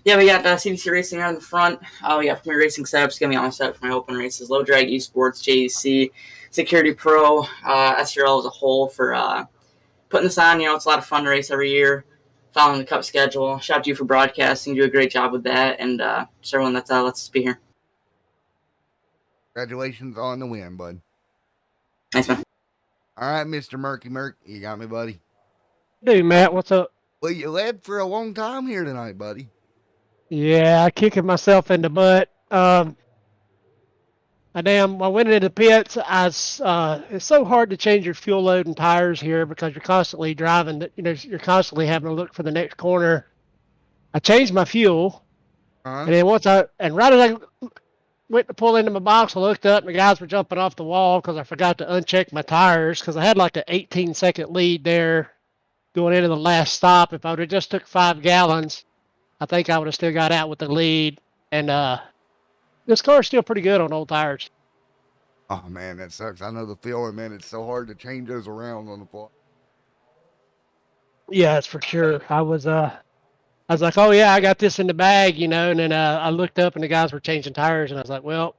Yeah, we got CBC Racing out in the front. We got Premier Racing setups. Going to be on my setup for my open races. Low Drag Esports, JEC, Security Pro, SERL as a whole for putting this on. It's a lot of fun to race every year. Following the Cup schedule. Shout out to you for broadcasting. You do a great job with that. And just everyone that lets us be here. Congratulations on the win, bud. Thanks, man. All right, Mr. Murky Murk, you got me, buddy. Hey, Matt, what's up? Well, you led for a long time here tonight, buddy. Yeah, I kicking myself in the butt. I went into the pits. It's so hard to change your fuel load and tires here because you're constantly driving. You're constantly having to look for the next corner. I changed my fuel, and then right as I went to pull into my box, I looked up and the guys were jumping off the wall because I forgot to uncheck my tires because I had like an 18-second lead there going into the last stop. If I would have just took 5 gallons, I think I would have still got out with the lead. And this car's still pretty good on old tires. Oh, man, that sucks. I know the feeling, man. It's so hard to change those around on the fly. Yeah, that's for sure. I was like, oh, yeah, I got this in the bag, and then I looked up and the guys were changing tires, and I was like, well,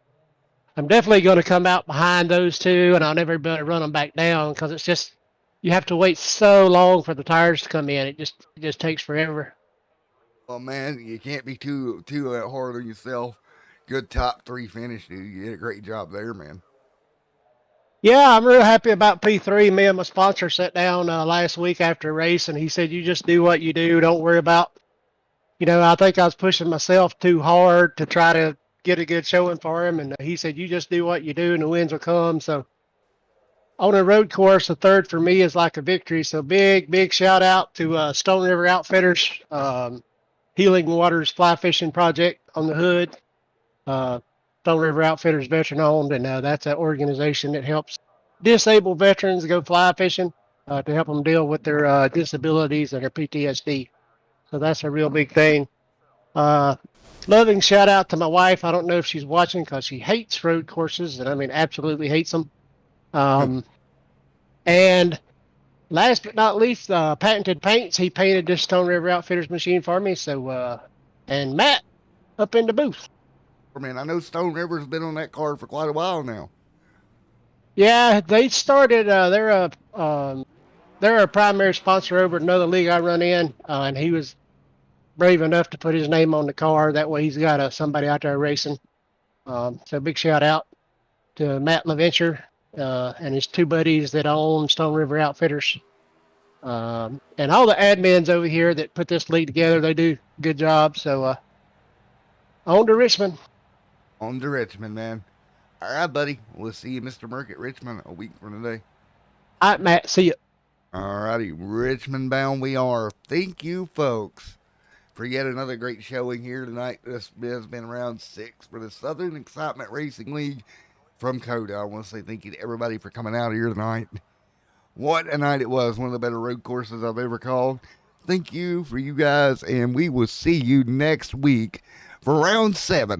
I'm definitely going to come out behind those two, and I'll never be able to run them back down because it's just, you have to wait so long for the tires to come in. It just takes forever. Well, man, you can't be too hard on yourself. Good top 3 finish, dude. You did a great job there, man. Yeah, I'm real happy about P3. Me and my sponsor sat down last week after a race, and he said, you just do what you do. Don't worry about, I think I was pushing myself too hard to try to get a good showing for him. And he said, you just do what you do and the wins will come. So on a road course, the third for me is like a victory. So big shout out to Stone River Outfitters, Healing Waters Fly Fishing Project on the hood. Stone River Outfitters veteran owned, and that's an organization that helps disabled veterans go fly fishing to help them deal with their disabilities and their PTSD. So that's a real big thing. Loving shout out to my wife. I don't know if she's watching because she hates road courses, and I mean absolutely hates them. And last but not least, Patented Paints. He painted this Stone River Outfitters machine for me. So and Matt up in the booth. Man, I know Stone River's been on that card for quite a while now. Yeah, they started. They're a primary sponsor over at another league I run in, and he was brave enough to put his name on the car. That way, he's got somebody out there racing. So big shout out to Matt LaVenture and his 2 buddies that own Stone River Outfitters, and all the admins over here that put this league together. They do a good job. So on to Richmond. On to Richmond, man. All right, buddy. We'll see you, Mr. Merck, at Richmond a week from today. All right, Matt. See you. All righty. Richmond bound we are. Thank you, folks, for yet another great showing here tonight. This has been round 6 for the Southern Excitement Racing League from COTA. I want to say thank you to everybody for coming out here tonight. What a night it was. One of the better road courses I've ever called. Thank you for you guys, and we will see you next week for round 7